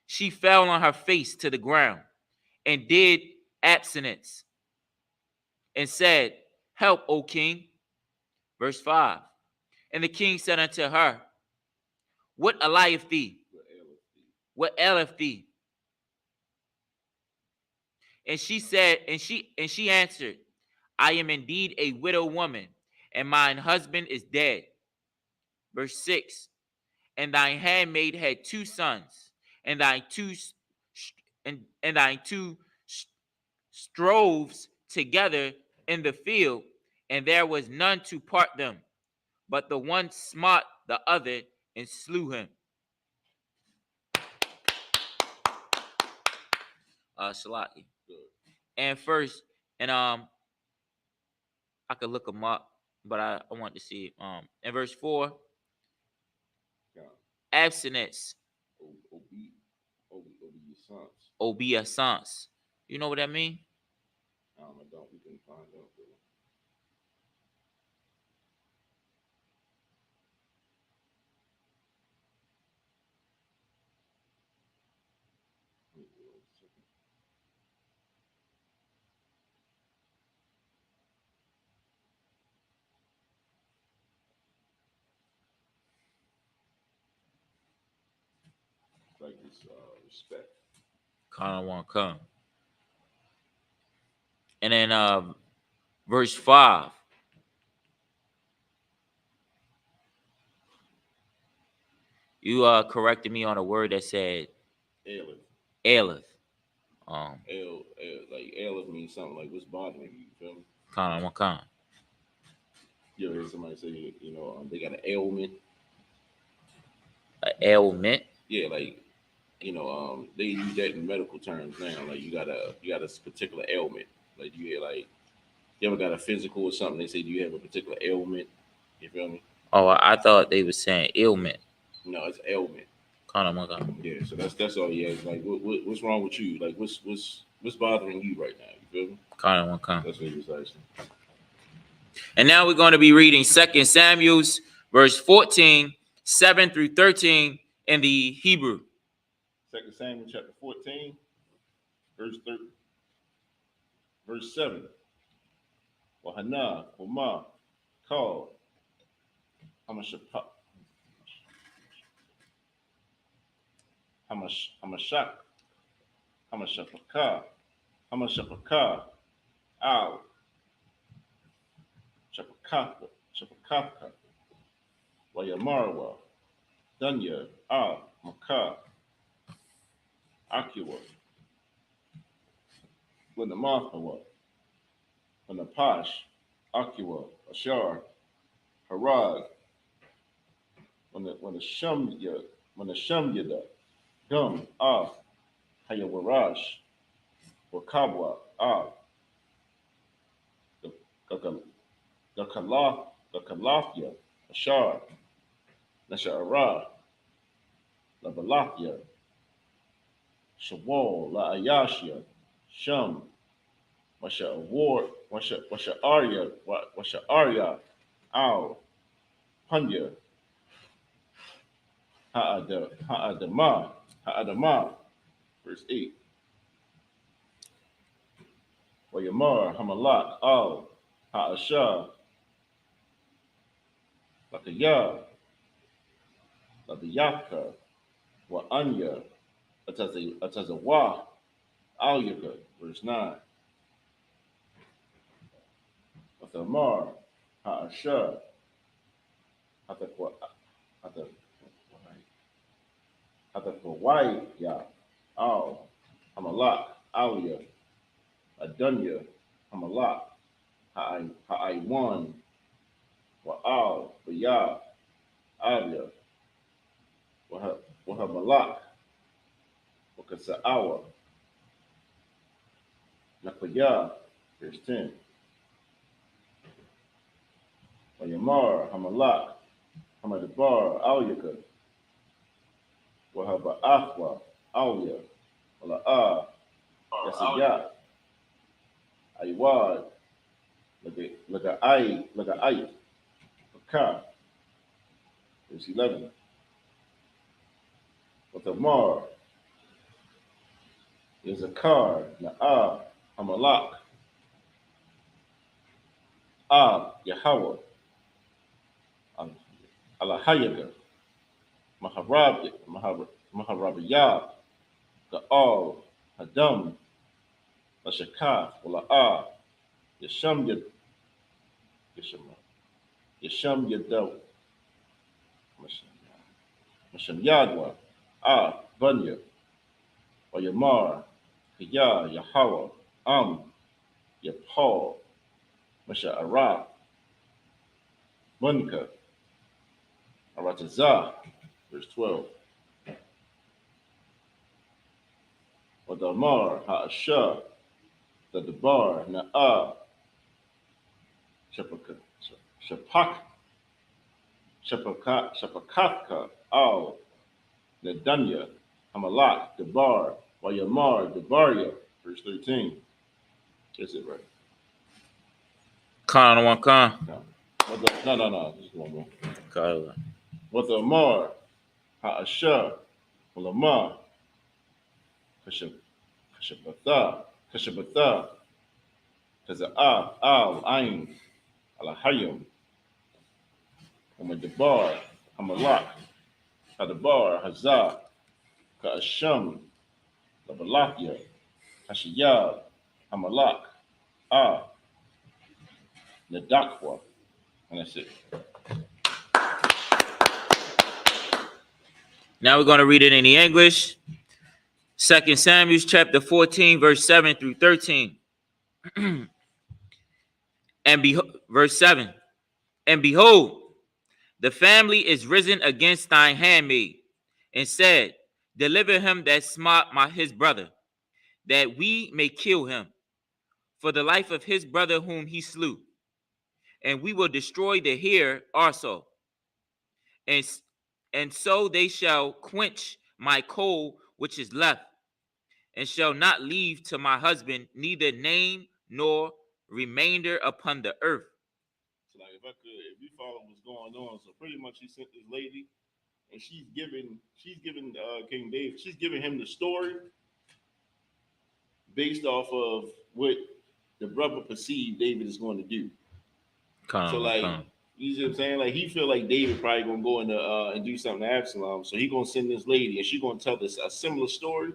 she fell on her face to the ground and did abstinence and said, Help, O king. Verse 5. And the king said unto her, What aileth thee? What aileth thee? And she said, and she answered, I am indeed a widow woman, and mine husband is dead. Verse 6. And thine handmaid had 2 sons, and thine two stroves together in the field, and there was none to part them. But the one smote the other and slew him. Salaki. And first, and I could look them up, but I want to see in verse 4, abstinence, obeisance. You know what that mean? I don't. We can find out. Like this respect. Kind of want to come. And then verse 5. You corrected me on a word that said Aleph. Aleph. Like Aleph means something like what's bothering you. You feel me? Kind of kind. You ever hear somebody say, they got an ailment? An ailment? Yeah, like they use that in medical terms now. Like you got a particular ailment. Like you ever got a physical or something? They say, do you have a particular ailment? You feel me? Oh, I thought they were saying ailment. No, it's ailment. Kind of kind. Yeah, so that's all he has. Like, what's wrong with you? Like, what's bothering you right now? You feel me? Kind of kind. That's what he was asking. And now we're going to be reading 2 Samuel's verse 14, 7 through 13 in the Hebrew. 2 Samuel chapter 14, verse 7. Wahana, Wama, called Hamashak, Hamashapaka, Al, Chapakaka, Wayamarwa, Dunya, Al, Maka, Akiwa, Winamahawa, Winapash, Akiwa, Ashar, Harag, when the Shamyada, Gum, Ah, Hayawarash, Wakabwa, Ah, the Kalafia, Ashar, Nashara, La Balafia, Shawal, La Ayashia, Shum, Washa Award, Washa Arya, Al, Punya, Ha'adama, verse 8. Wayamar, Hamalak, Al, Ha'asha, Lakaya, Labiyaka, Wa Anya, Atazawa, Al Yaka, verse 9. Athamar, Ha'asha, Hatakwai, Ya, Al, Hamalak, Alia, Adunya, Hamalak, Ha'aiwan, Wa'al, Baya, Alia, Wahamalak, Wakasa'awa, Nakwaya, verse 10. Wayamar, Hamalak, Hamadabar, Alyaka, Wahaba Afwa, Alia, Wala'ah, Yasaya, Aiwad, Laga'ai, Paka, verse 11. Wathamar, Yazakar, Na'ah, Hamalak, Yahweh, Alahayaga, Maharabiyah, Ga'al, Hadam, Lashakaf, Wala'ah, Yasham Yadaw, Masham Yadwa, Vanya, or Yamar, Kaya, Yahawa, Yapal, Masha Ara, Munka, Aratazah, verse 12. Or Damar, Ha'asha, the Dabar, Na'a, Shapaka, Shapak, Shapakatka, Al, Nadanya, Hamalak, Dabar, Wayamar, Dabaria, verse 13. Is it right? Khan on one Khan. No. Just one more. Khan. What the Amar, Ha'asha, Ulama, Kashabatha, Kaza'a, Al, Ain, Alahayim, Umadabar, Hamalak, Hadabar, Hazah, Ka'asham, Labalakia, Hashiyab, Hamalak, Nadakwa. And that's it. Now we're going to read it in the English. 2 Samuel chapter 14, verse 7 through 13. Verse 7. And behold, the family is risen against thine handmaid, and said, deliver him that smote his brother, that we may kill him, for the life of his brother whom he slew. And we will destroy the hair also. And so they shall quench my coal which is left, and shall not leave to my husband neither name nor remainder upon the earth. So like if you follow what's going on, so pretty much he sent this lady, and she's giving King David, she's giving him the story based off of what the brother perceived David is going to do. So like, you see what I'm saying? Like he feel like David probably gonna go in and do something to Absalom, so he gonna send this lady, and she gonna tell this a similar story,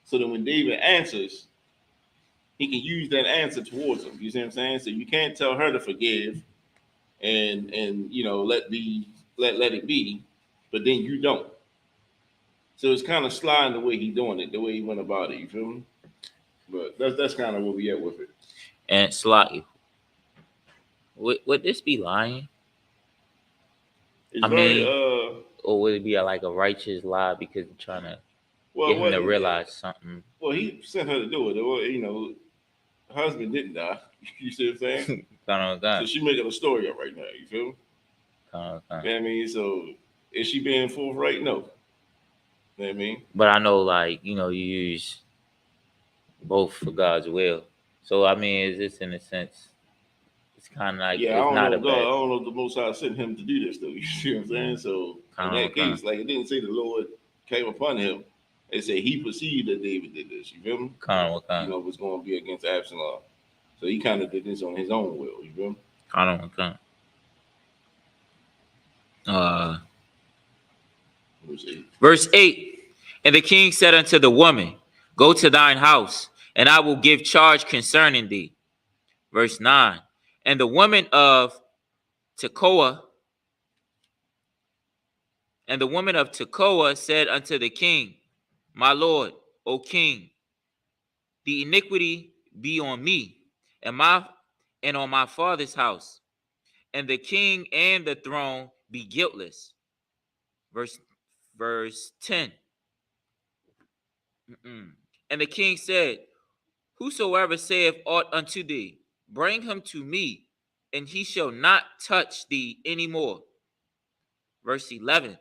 so that when David answers, he can use that answer towards him. You see what I'm saying? So you can't tell her to forgive, and you know let it be, but then you don't. So it's kind of sliding the way he doing it, the way he went about it. You feel me? But that's kind of where we at with it. And Slotty, would this be lying? It's very, or would it be like a righteous lie because you're trying to get him to realize something? Well, he sent her to do it. You know, her husband didn't die. You see what I'm saying? So she making a story up right now. You feel me? You know what I mean? So is she being forthright? No. You know what I mean? But I know, like, you know, you use both for God's will. So I mean, is this in a sense? It's kind of like, yeah, I don't know if the Most High sent him to do this though. You see what I'm saying? So in that case, like it didn't say the Lord came upon him. It said he perceived that David did this. You feel me? You know, was going to be against Absalom. So he kind of did this on his own will. You feel me? Verse 8. And the king said unto the woman, go to thine house, and I will give charge concerning thee. Verse 9. And the woman of Tekoa said unto the king, my lord, O king, the iniquity be on me and on my father's house, and the king and the throne be guiltless. Verse 10. And the king said, whosoever saith aught unto thee, bring him to me, and he shall not touch thee any more. Verse 11.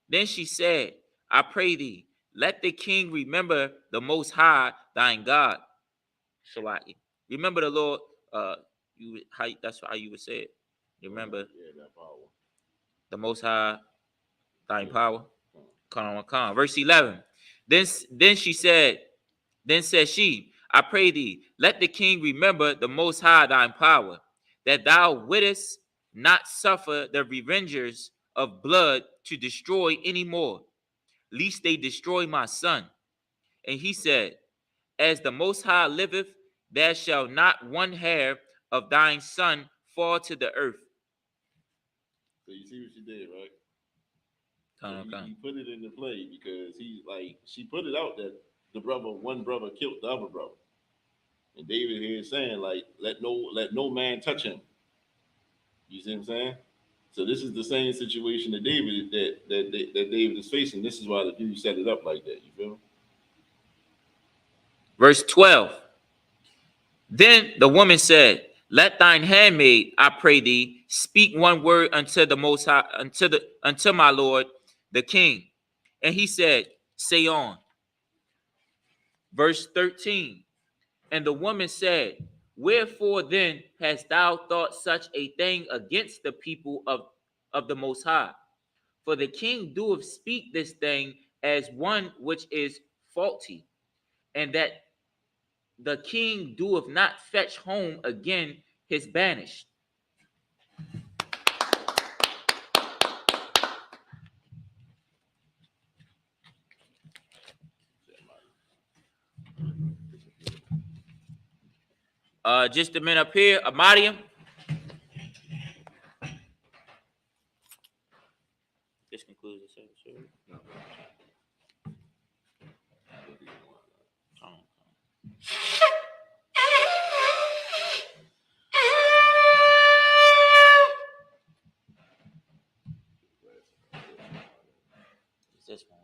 Then she said, I pray thee, let the king remember the Most High thine God. Shalaki. Remember the Lord. That's how you would say it. Remember that power. The Most High thine power. Verse 11. Then said she, I pray thee, let the king remember the Most High thine power, that thou wouldest not suffer the revengers of blood to destroy any more, lest they destroy my son. And he said, as the Most High liveth, there shall not one hair of thine son fall to the earth. So you see what she did, right? Okay. He put it into play because she put it out that one brother killed the other brother. And David here is saying, like, let no man touch him. You see what I'm saying? So this is the same situation that David is facing. This is why the dude set it up like that. You feel me? Verse 12. Then the woman said, let thine handmaid, I pray thee, speak one word unto the most high, unto my lord the king. And he said, say on. Verse 13. And the woman said, wherefore then hast thou thought such a thing against the people of the Most High? For the king doeth speak this thing as one which is faulty, and that the king doeth not fetch home again his banished. Just a minute up here, Amadium. This concludes the service. No. It's this one.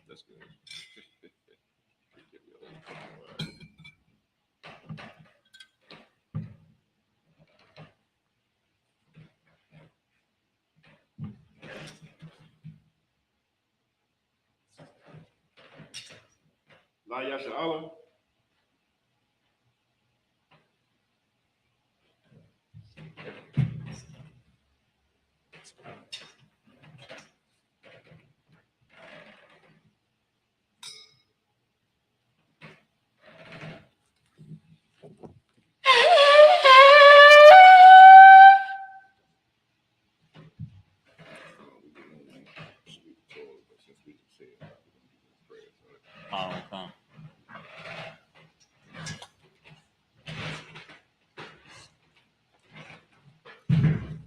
That's good. La Yasha Allah. Okay.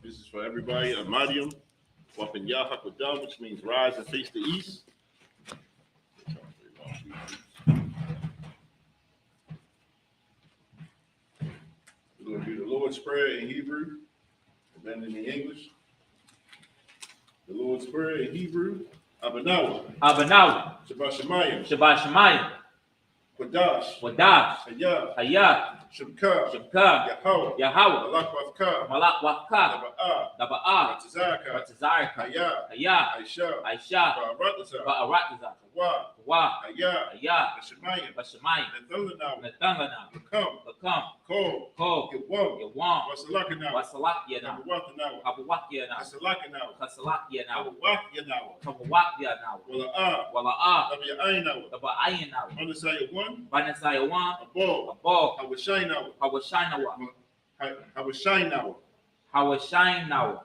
This is for everybody. Amadium, Wapin Yahakwadam, which means rise and face the east. We're going to do the Lord's Prayer in Hebrew, and then in the English. The Lord's Prayer in Hebrew, Abanawa, Shabbat Shemayim, Wadash, Hayah, Shabka, Yahweh, Malak Wafka, Daba'ah, Ratazarka, Hayah, Aisha, Ba'aratazar, Wa, Hayah, Bashamayim, Nathangana, Bakam, Kol, Yawam, Wasalakiyana, Abawakiyana, Kasalakiyana, Wala'ah, Daba'ayinawa, Banasaya 1, Above, Hawashinawa,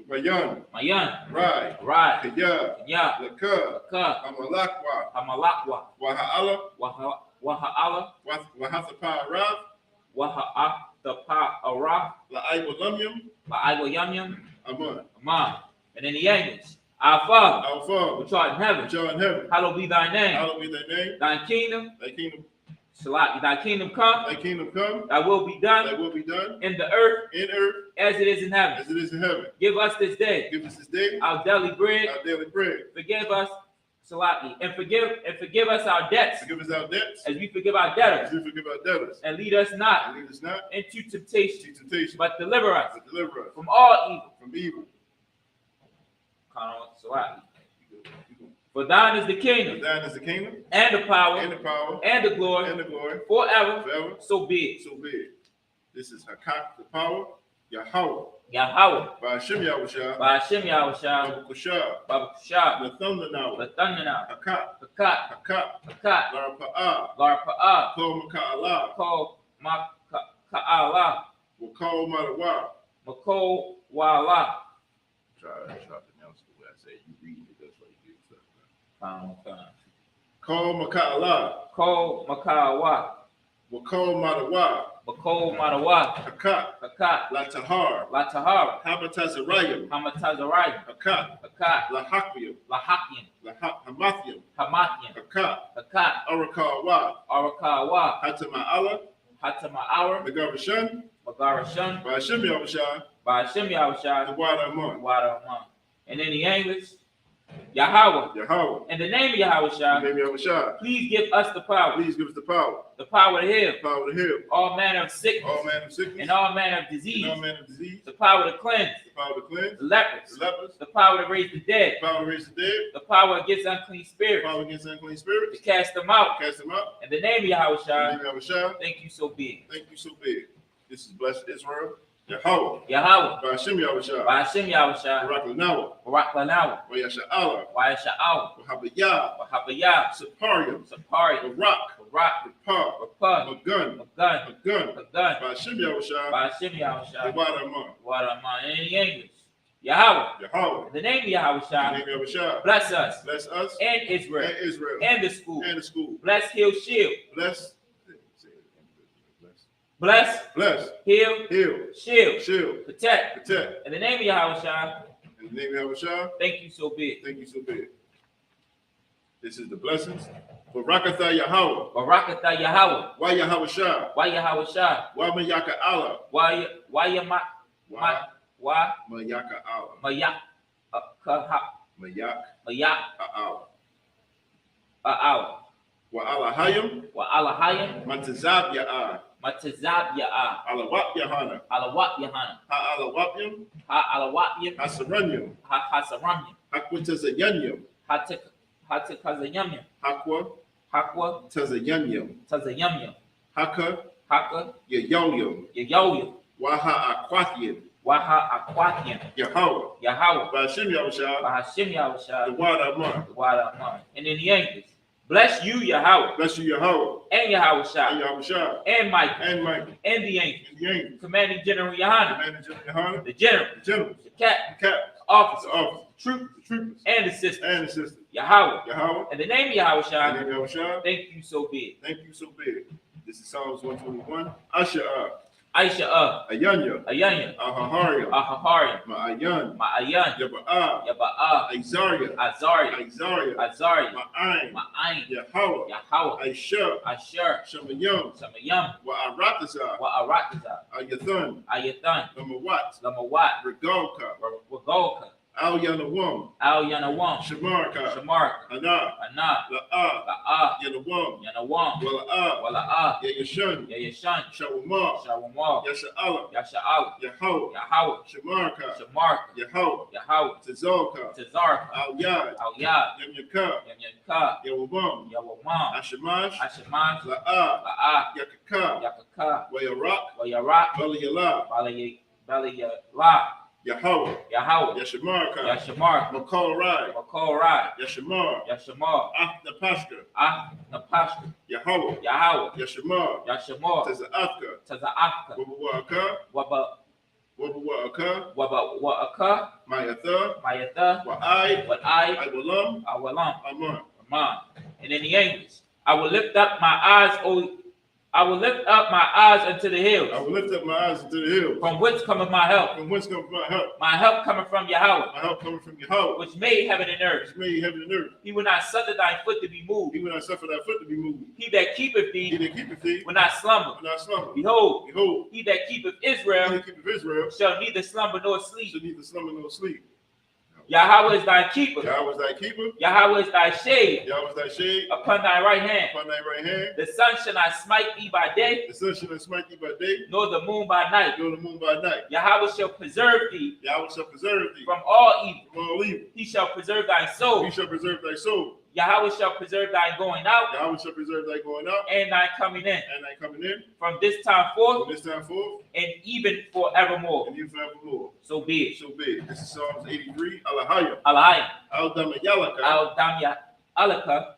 There you go. Mayan, Rai, Kaya, Laka, Laka, Amalakwa, Waha'ala, Wahathapa Rav, Waha'atapa Araf, La'aiwa Yamyam, Aman. And in the English, our Father, which art in heaven, hallowed be thy name. Thy kingdom, Salat, thy kingdom come, thy will be done, in the earth, as it is in heaven. Give us this day, our daily bread. Forgive us, Salati, and forgive us our debts, as we forgive our debtors. And lead us not into temptation, but deliver us from all evil. Salati. For thine is the kingdom, and the power, and the glory, forever. So be it. This is Hakak, the power, Yahweh. Ba'ashem Yahushua. Baba Kushah. Nathangana. Hakat. Larpa'ah. Kol Maka'alah. Maka'alah. Wakal Madawa. Makol Wala. Try to pronounce it the way I say it. You reading it, that's why you get stuff. Call Maka'ala. Ko Makawa. Wakol Madawa. Makol Madawa. Hakat. Hakat. Latahar. Latahara. Habatazarayim. Hamatazarayim. Hakat. Hakat. Lahakwim. Lahakian. Hamathium. Hamathian. Hakat. Hakat. Arakawa. Arakawa. Hatama'ala. Hatama'ara. Nagarashan. Magarashan. Bashim Yavashah. Ba'ashem Yahushua. The Wadaman. Wadaman. And in the English, Yahweh. Yahweh. In the name of Yahushua, The name of Yahweh. please give us the power. Please give us the power. The power to heal. The power to heal. All manner of sickness. All manner of sickness. And all manner of disease. And all manner of disease. The power to cleanse. The power to cleanse. The lepers. The lepers. The power to raise the dead. The power to raise the dead. The power against unclean The spirits. power against unclean To spirits. cast them out. Cast them out. In the name of In the Yahushua, name of Yahweh. thank you so big. Thank you so big. This is blessed Israel. Yahweh. Yahweh. Bashim Yahweh. Ba'ashem Yahushua. Baraklanawa. Baraklanawa. Wayasha'ala. Wa'asha'aw. Wahabiyah. Wahabiyah. Saparium. Sapari. Barak. Barak. Rapah. Rapah. Magun. Magun. Magun. Magun. Bashim Yahweh. Ba'ashem Yahushua. Wadaman. Wadaman. In the English, Yahweh. Yahweh. In the name of In Yahushua, the name of Yahweh. bless us Bless us and Israel and Israel and the school. and the school. Bless, heal, shield. Bless. Bless, Bless. heal, Heal. shield, Shield. protect. Protect. In the name of Yahushua, In the name of Yahweh. thank you so big. Thank you so big. This is the blessings. Barakatha Yahweh. Barakatha Yahweh. Why Yahweh Shah? Why Yahushua? Why Mayaka Allah? Why Yama? Why Why Mayaka Allah? Mayak? Kaha? Mayak Mayak? Allah. Aw. Wa Allah Hayim. Wa Alahayim? Matazab Ya'ah. Matazab Ya'ah. Alawat Yahana. Alawat Yahana. Ha Alawapyam. Ha Alawatiyim. Ha Saranyam. Ha Hasaramyim. Hakwatazayanyam. Hatakazanyamyim. Hakwa Hakwa Tazayanyam. Tazayamyim. Haka Haka Yayoyam. Yayoyim. Waha Aquathian. Waha Aquatian. Yahweh. Yahweh. Bashim Yahweh. Bahashim The Yahushua. word Amar. Wadaman. And in the English, bless you, Yahweh, Bless you, Yahweh. and And Yahushua, Yahweh. and Michael, And Michael. and the angels, And the angels. commanding General Yohana, Commander Yahana. the general, The generals. the captain, The captains. the officer, The officers. the troop, The troopers. and the sisters. And the sisters. Yahweh. Yahweh. In the name of And Yahushua, then Yahweh. thank you so big. Thank you so big. This is Psalms 121. Asha Aisha Ayanya. Ayanya, Ahaharia. Ahahari, Ma'ayan. Ma'ayan, Yaba'a. Yaba'a, Isaiah. Azaria, Isaiah. Azaria, Ma'ain. Ma'ayin, Yahweh. Yahweh, Aisha. Asher, Shamayam. Samayam, Wa'aratasa. Wa'arataza, Ayathan. Ayathan, Lamawat. Lamawat, Regalka. Wagolka, Al Yanawam. Al Yanawam, Shamarka. Shamarka, Ana. Ana, La'a. La'a, Yanawam. Yanawam, Wala'a. Wala'a, Yayashan. Yayashan, Shawamar. Shawamar, Yasha'ala. Yasha'al, Yahweh. Yahweh, Shamarka. Shamarka, Yahweh. Yahweh, Tazalka. Tazarka, Al Yad. Al Yad, Yamyaka. Yamyanka, Yawamam. Yawamam, Ashamash. Ashamash, La'a. La'a, Yakaka. Yakaka, Wayarak. Wayarak, Baliyala. Baliyala, Yahweh. Yahweh, Yashamarka. Yashamar, Makal Rai. Makorai, Yashamar. Yashamar, Napashka. Napashka, Yahweh. Yahweh, Yashamar. Yashamar, Taza'afka. Taza'afka, Wabawaka. Wabawaka. Wa'aka, Mayatha. Mayatha, Wa'ai. Wa'ai, Iwalam. Awalam, Aman. Aman. And in the English, I will lift up my eyes, I will lift up my eyes unto the hills. I will lift up my eyes into the hills. From whence cometh my help? From whence comes my help? My help cometh from Yahweh, My help coming from Yahweh, which made heaven and earth. which made heaven and earth. He will not suffer thy foot to be moved. He will not suffer thy foot to be moved. He that keepeth He thee that keepeth thee will not slumber. will not slumber. Behold, Behold, he that keepeth he Israel that keepeth Israel shall neither slumber nor sleep. shall neither slumber nor sleep. Yahweh is thy keeper. Yahweh is thy keeper. Yahweh is thy shade Yahweh is thy shade upon thy right hand. upon thy right hand. The sun shall not smite thee by day, The sun shall not smite thee by day, nor the moon by night. nor the moon by night. Yahweh shall preserve thee Yahweh shall preserve thee from all evil. from all evil. He shall preserve thy soul. He shall preserve thy soul. Yahweh shall preserve thy going out Yahweh shall preserve thy going out and thy coming in and thy coming in from this time forth from this time forth and even forevermore. and even forevermore. So be it. So big. This is Psalms 83. Alahaya. Alahai, Al Damayalaka. Al Damya Alaka,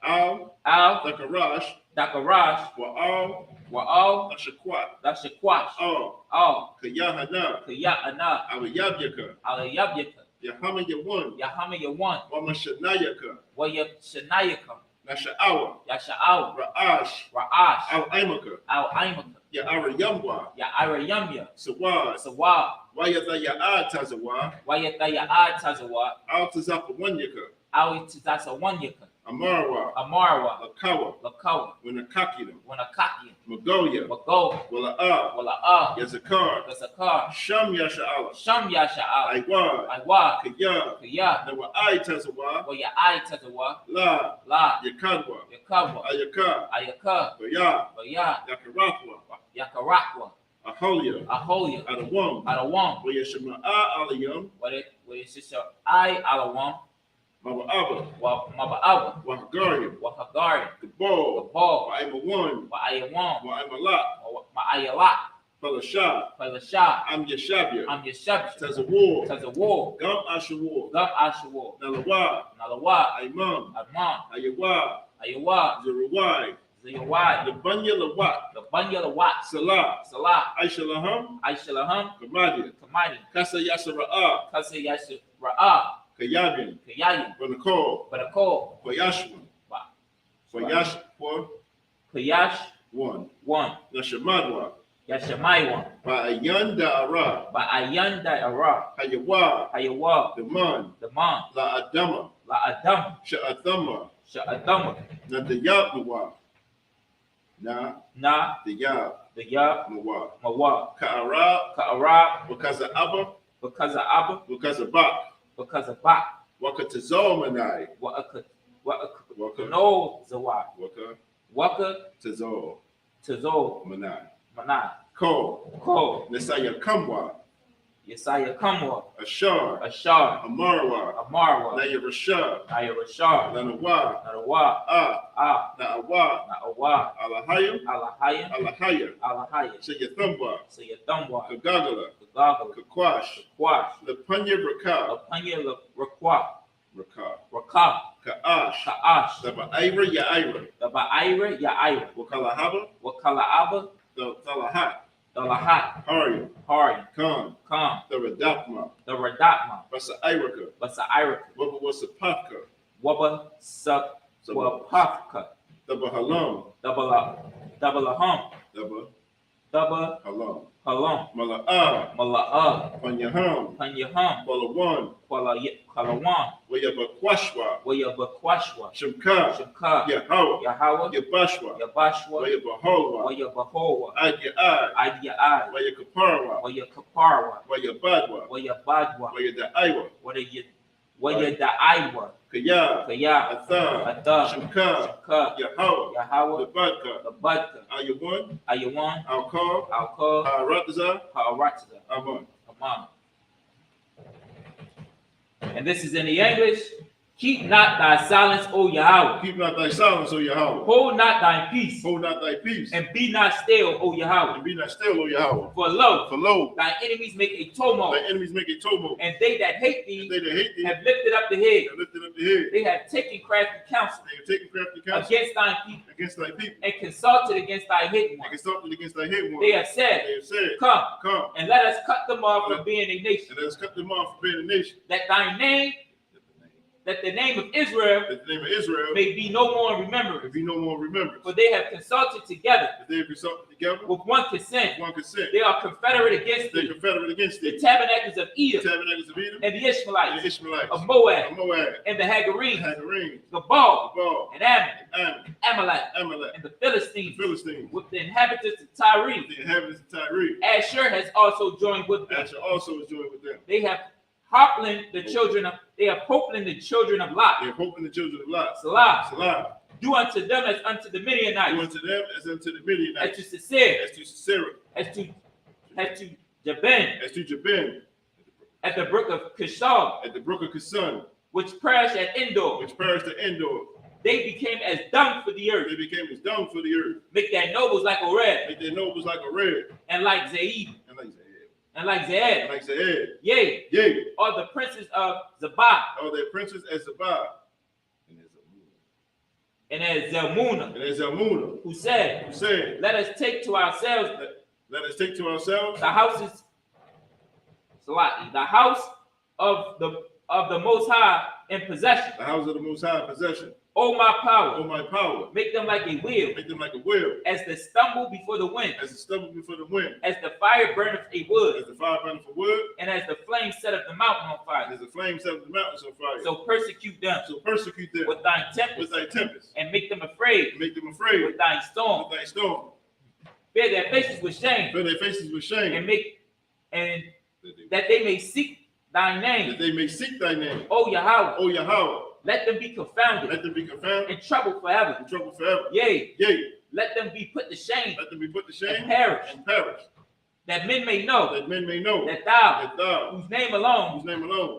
Al Al Dakarash. Dakarash, Wa Al Wa'al. Ashakwat. Dashakwash. All. All. Kayahana. Kiya'ana. Awayabyaka. Alayabyaka. Yahama Yawan. Yahama Yawan. Wamashanayaka. Wayashanayaka. Nasha'awa. Yasha'aw. Ra'ash. Ra'ash. Al-Aimaka. Al-Aimaka. Ya'arayamwa. Ya'arayamya. Sawad. Sawab. Wayatha Ya'atazawa. Wayataya'atazawa. Altazapawanyaka. Awitazasawanyaka. Amarwa. Amarwa. Lakawa. Lakawa. Winakakina. Wanakaki. Magoya. Mago. Wala'a. Wala'a. Yazakar. Gasakar. Sham Yasha'ala. Sham Yasha'al. Aiwa. Aiwa. Kaya. Kaya. Nawa'aitazawa. Waya'aitazawa. La. La. Yakadwa. Yakabwa. Ayaka. Ayaka. Baya. Baya. Yakarakwa. Yakarakwa. Aholia. Aholia. Adawam. Adawam. Wayashama'a alayam. What it sister I Alawam. Maba'aba. Maba'awa. Wahagarian. Wahagari. Gabal. Gabal. Wa'imawan. Wa'ayawam. Wa'imalak. Ma'ayalak. Falasha. Falasha. Am Yashabia. I'm Yeshabia. Tazawar. Tazawar. Gam Ashawar. Gum Ashawar. Nalawa. Nalawa. Imam. Amam. Ayawa. Ayawa. Zeruwai. Zayawai. The Banya Lawat. The Banya Lawat. Salah. Salah. Aisha Laham. Aishalaham. Kamadia. Kamadi. Kasa Yasara'a. Kasa Yasir Ra'ah. Kayabin. Kayayin. Banakol. Badako. Koyashwan. Koyash. For Kayash. one. One. Nashamadwa. Yashamaiwan. Ba'ayan Da'ara. Ba'ayanda Ara. Hayawa. Hayawa. The man. The man. La Adama. La Adam. Sha'athama. Sha'adama. Na Dayab Na Na. Dayab The Ya. Mawa. Mawa. Ka'ara. Ka'ara. Wakaza Abba. Because of Abba. Wakaza Bak. Because of Ba. Wakatazomanai. Waka. Waka. No Zawat. Waka. Waka. Tazo. Tazo. Manai. Manai. Ko. Ko. Nesaya Kamwa. Yesaya Kamwa. Ashar. Ashar. Amarwa. Amarwa. Naya Rashar. Naya Rashar. Lanawa. Narawa. Ah. Na'awa. Na'awa. Alahayim. Alahaya. Alahaya. Alahaya. Shayathamba. Sayathamwa. Kagagala. Gagala. Kakwash. Kwash. Lapanya Raka. Lapanya Rakwa. Raka. Rakah. Ka'ash. Ka'ash. Daba Ira Ya'ira. The Ba'ira Ya'ira. Wakalahaba. Wakala Abba. The Talahat. The Lahat. Hari. Hari. Khan. Kam. The Radapma. The Radatma. Basa Iraka. Basa Iraka. Wabba Wasapaka. Wabba Suck. Wapafka. Daba Halam. Double Hum. Daba Double Halam. Halam. Mala'ah. Mala'ah. Panyaham. Panyaham. Balawan. Kalawan. Wayabakwashwa. Wayabakwashwa. Shimka. Shimka. Yahawa. Yahawa. Yabashwa. Yabashwa. Wayabaholwa. Wayabahowa. Adya'ai. Adya'ai. Wayakaparwa. Wayakaparwa. Wayabadwa. Wayabadwa. Wayada'aiwa. Wayada'aiwa. Kaya. Kaya. Atha. Atha. Shimka. Shimka. Yahawa. Yahawa. Labadka. Labadka. Ayawan. Ayawan. Alkal. Alkal. Haratza. Ha'aratza. Aman. Aman. And this is in the English. Keep not thy silence, O Yahweh. Keep not thy silence, O Yahweh. Hold not thy peace. Hold not thy peace. And be not still, O Yahweh. And be not still, O Yahweh. For lo, For lo, thy enemies make a tumult. thy enemies make a tumult. And they that hate thee They that hate thee have lifted up the head. have lifted up the head. They have taken crafty counsel They have taken crafty counsel against thine people against thy people. and consulted against thy hidden And ones. consulted against thy hate one. They have said, They have said, Come Come, and let us cut them off from being a nation. and let us cut them off from being a nation. That thy name, that the name of Israel That the name of Israel may be no more in may remembrance. be no more remembered. For they have consulted together That they have consulted together with one consent. with one consent. They are confederate against They thee. confederate against The thee. tabernacles of The Edom tabernacles of Edom and the and the Ishmaelites Ishmaelites. of Moab Of Moab. and the Hagarenes, Hagarenes. Gabal Baal. and Ammon, Ammon. Amalek Amalek. and the Philistines Philistines. with the inhabitants of Tyre. The inhabitants of Tyre. Asher has also joined with them. Asher also is joined with them. They have Hopland the children of Lot. They have hope in the children of Lot. Salah. Salah. Do unto them as unto the Do Midianites, unto them as unto the as Midianites. to Sisera, As to Sisera. as to Jabin, As to Jabin. at the brook of Kishon, At the brook of Kisun. which perished at Endor. Which perished at Endor. They became as dung for the earth. They became as dung for the earth. Make their nobles like Oreb, Make their nobles like a red. and like Zaid, And like Zaid. and like And Zaed. like Zaid. Yea, Yea. all the princes of Zabah, All their princes as Zabah. And there's Zalmunna, who said, let us take to ourselves the houses, the house of the Most High in possession. The house of the Most High in possession. O my power. O my power. Make them like a wheel. Make them like a wheel. As the stumble before the wind. As the stumble before the wind. As the fire burneth a wood. As the fire burneth a wood. And as the flame setteth the mountain on fire. As the flame setteth the mountains on fire. So persecute them. So persecute them. With thine tempest. With thy tempest. And make them afraid. Make them afraid. With thine storm. With thy storm. Bear their faces with shame. Bear their faces with shame. And that they may seek thy name. That they may seek thy name. O Yahweh. O Yahweh. Let them be confounded. Let them be confounded. In trouble forever. In trouble forever. Yea. Yea. Let them be put to shame. Let them be put to shame. And perish. And perish. That men may know. That men may know. That thou. Whose name alone.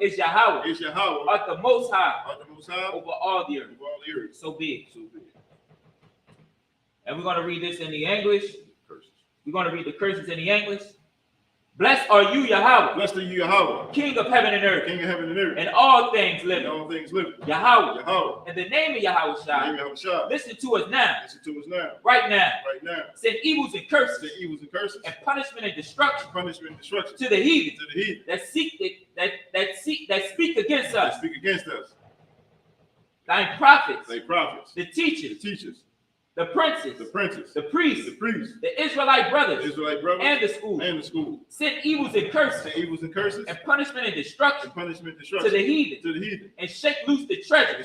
Is Yahweh. Is Yahweh. Art the Most High. Art the Most High. Over all the earth. Over all the earth. So be it. So be it. And we're going to read this in the English. We're going to read the curses in the English. Blessed are you, Yahweh. Blessed are you, Yahweh. King of heaven and earth. King of heaven and earth. And all things living. And all things living. Yahweh. Yahweh. In the name of Yahweh Shai. Listen to us now. Listen to us now. Right now. Right now. Send evils and curses. Send evils and curses. And punishment and destruction. Punishment and destruction. To the heathen. To the heathen. That speak against us. That speak against us. Thine prophets. Thy prophets. The teachers. The teachers. The princes, the priests, the Israelite brothers, and the school. Send evils and curses, and punishment and destruction, to the heathen, and shake loose the treasure,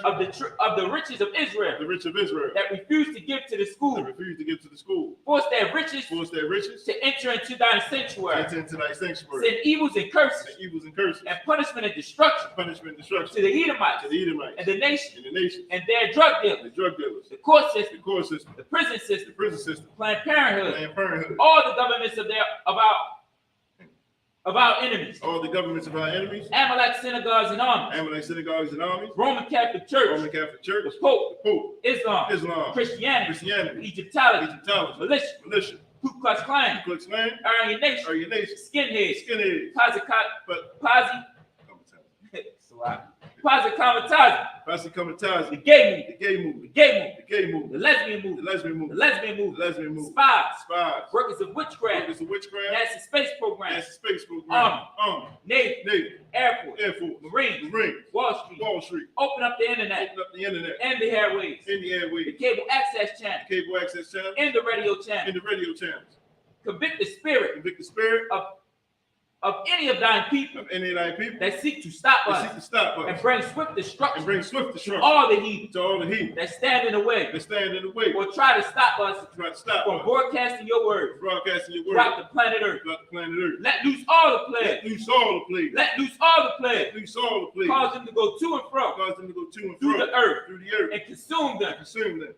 of the riches of Israel, that refuse to give to the school, force their riches, to enter into thy sanctuary, send evils and curses, and punishment and destruction, to the Edomites, and the nation, and their drug dealers, the court system, the prison system, Planned Parenthood, all the governments of our enemies, Amalek synagogues and armies, Roman Catholic Church, the Pope, Islam, Christianity, Egyptology, militia, Ku Klux Klan, Aryan Nation, skinheads, Posse Kamatazi, the gay movement, the lesbian movement, spies, workers of witchcraft, NASA space program, Army, Navy, Air Force, Marines, Wall Street, open up the internet, and the airwaves, the cable access channel, and the radio channels, convict the spirit of any of thine people that seek to stop us and bring swift destruction to all the heathen that stand in the way or try to stop us from broadcasting your word throughout the planet Earth. Let loose all the plagues. Let loose all the plagues. Cause them to go to and fro through the earth and consume them.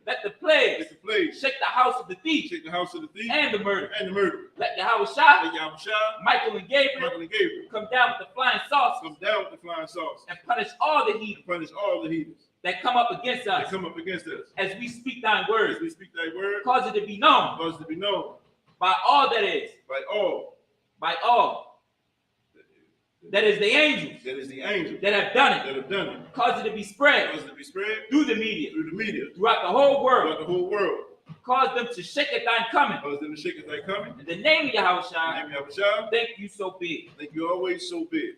Let the plagues shake the house of the thief and the murderer. Let Yahweh Shai, Michael and Gabriel, come down with the flying saucers, and punish all the heathens that come up against us, as we speak thine words. Cause it to be known, by all that is, by all that is the angels that have done it. Cause it to be spread through the media, throughout the whole world. Cause them to shake at thine coming. In the name of Yahweh Shai. Thank you so big. Thank you always so big.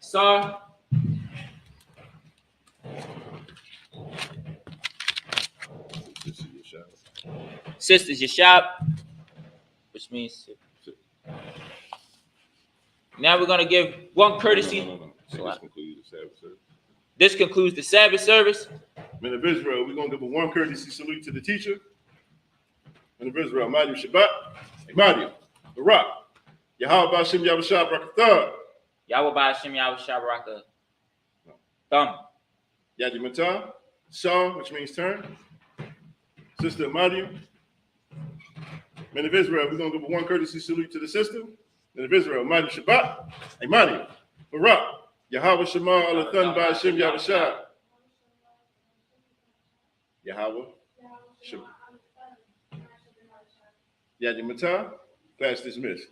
Sir. Sisters Yashab, which means now we're going to give one courtesy. This concludes the Sabbath service. Men of Israel, we're going to give a one courtesy salute to the teacher. Men of Israel, Madu Shabbat, Madu, Barak, Yahweh Ba'ashem Yahushua Barakatah. Yahweh Ba'ashem Yahushua Barakatah. Thumb. Yadi Matah, Shah, which means turn. Sister Madu. Men of Israel, we're going to give a one courtesy salute to the sister. Men of Israel, Madu Shabbat, Madu, Barak, Yahweh Shema Alathan Ba'ashem Yahushua. Yahweh, Yadi Matah, class dismissed.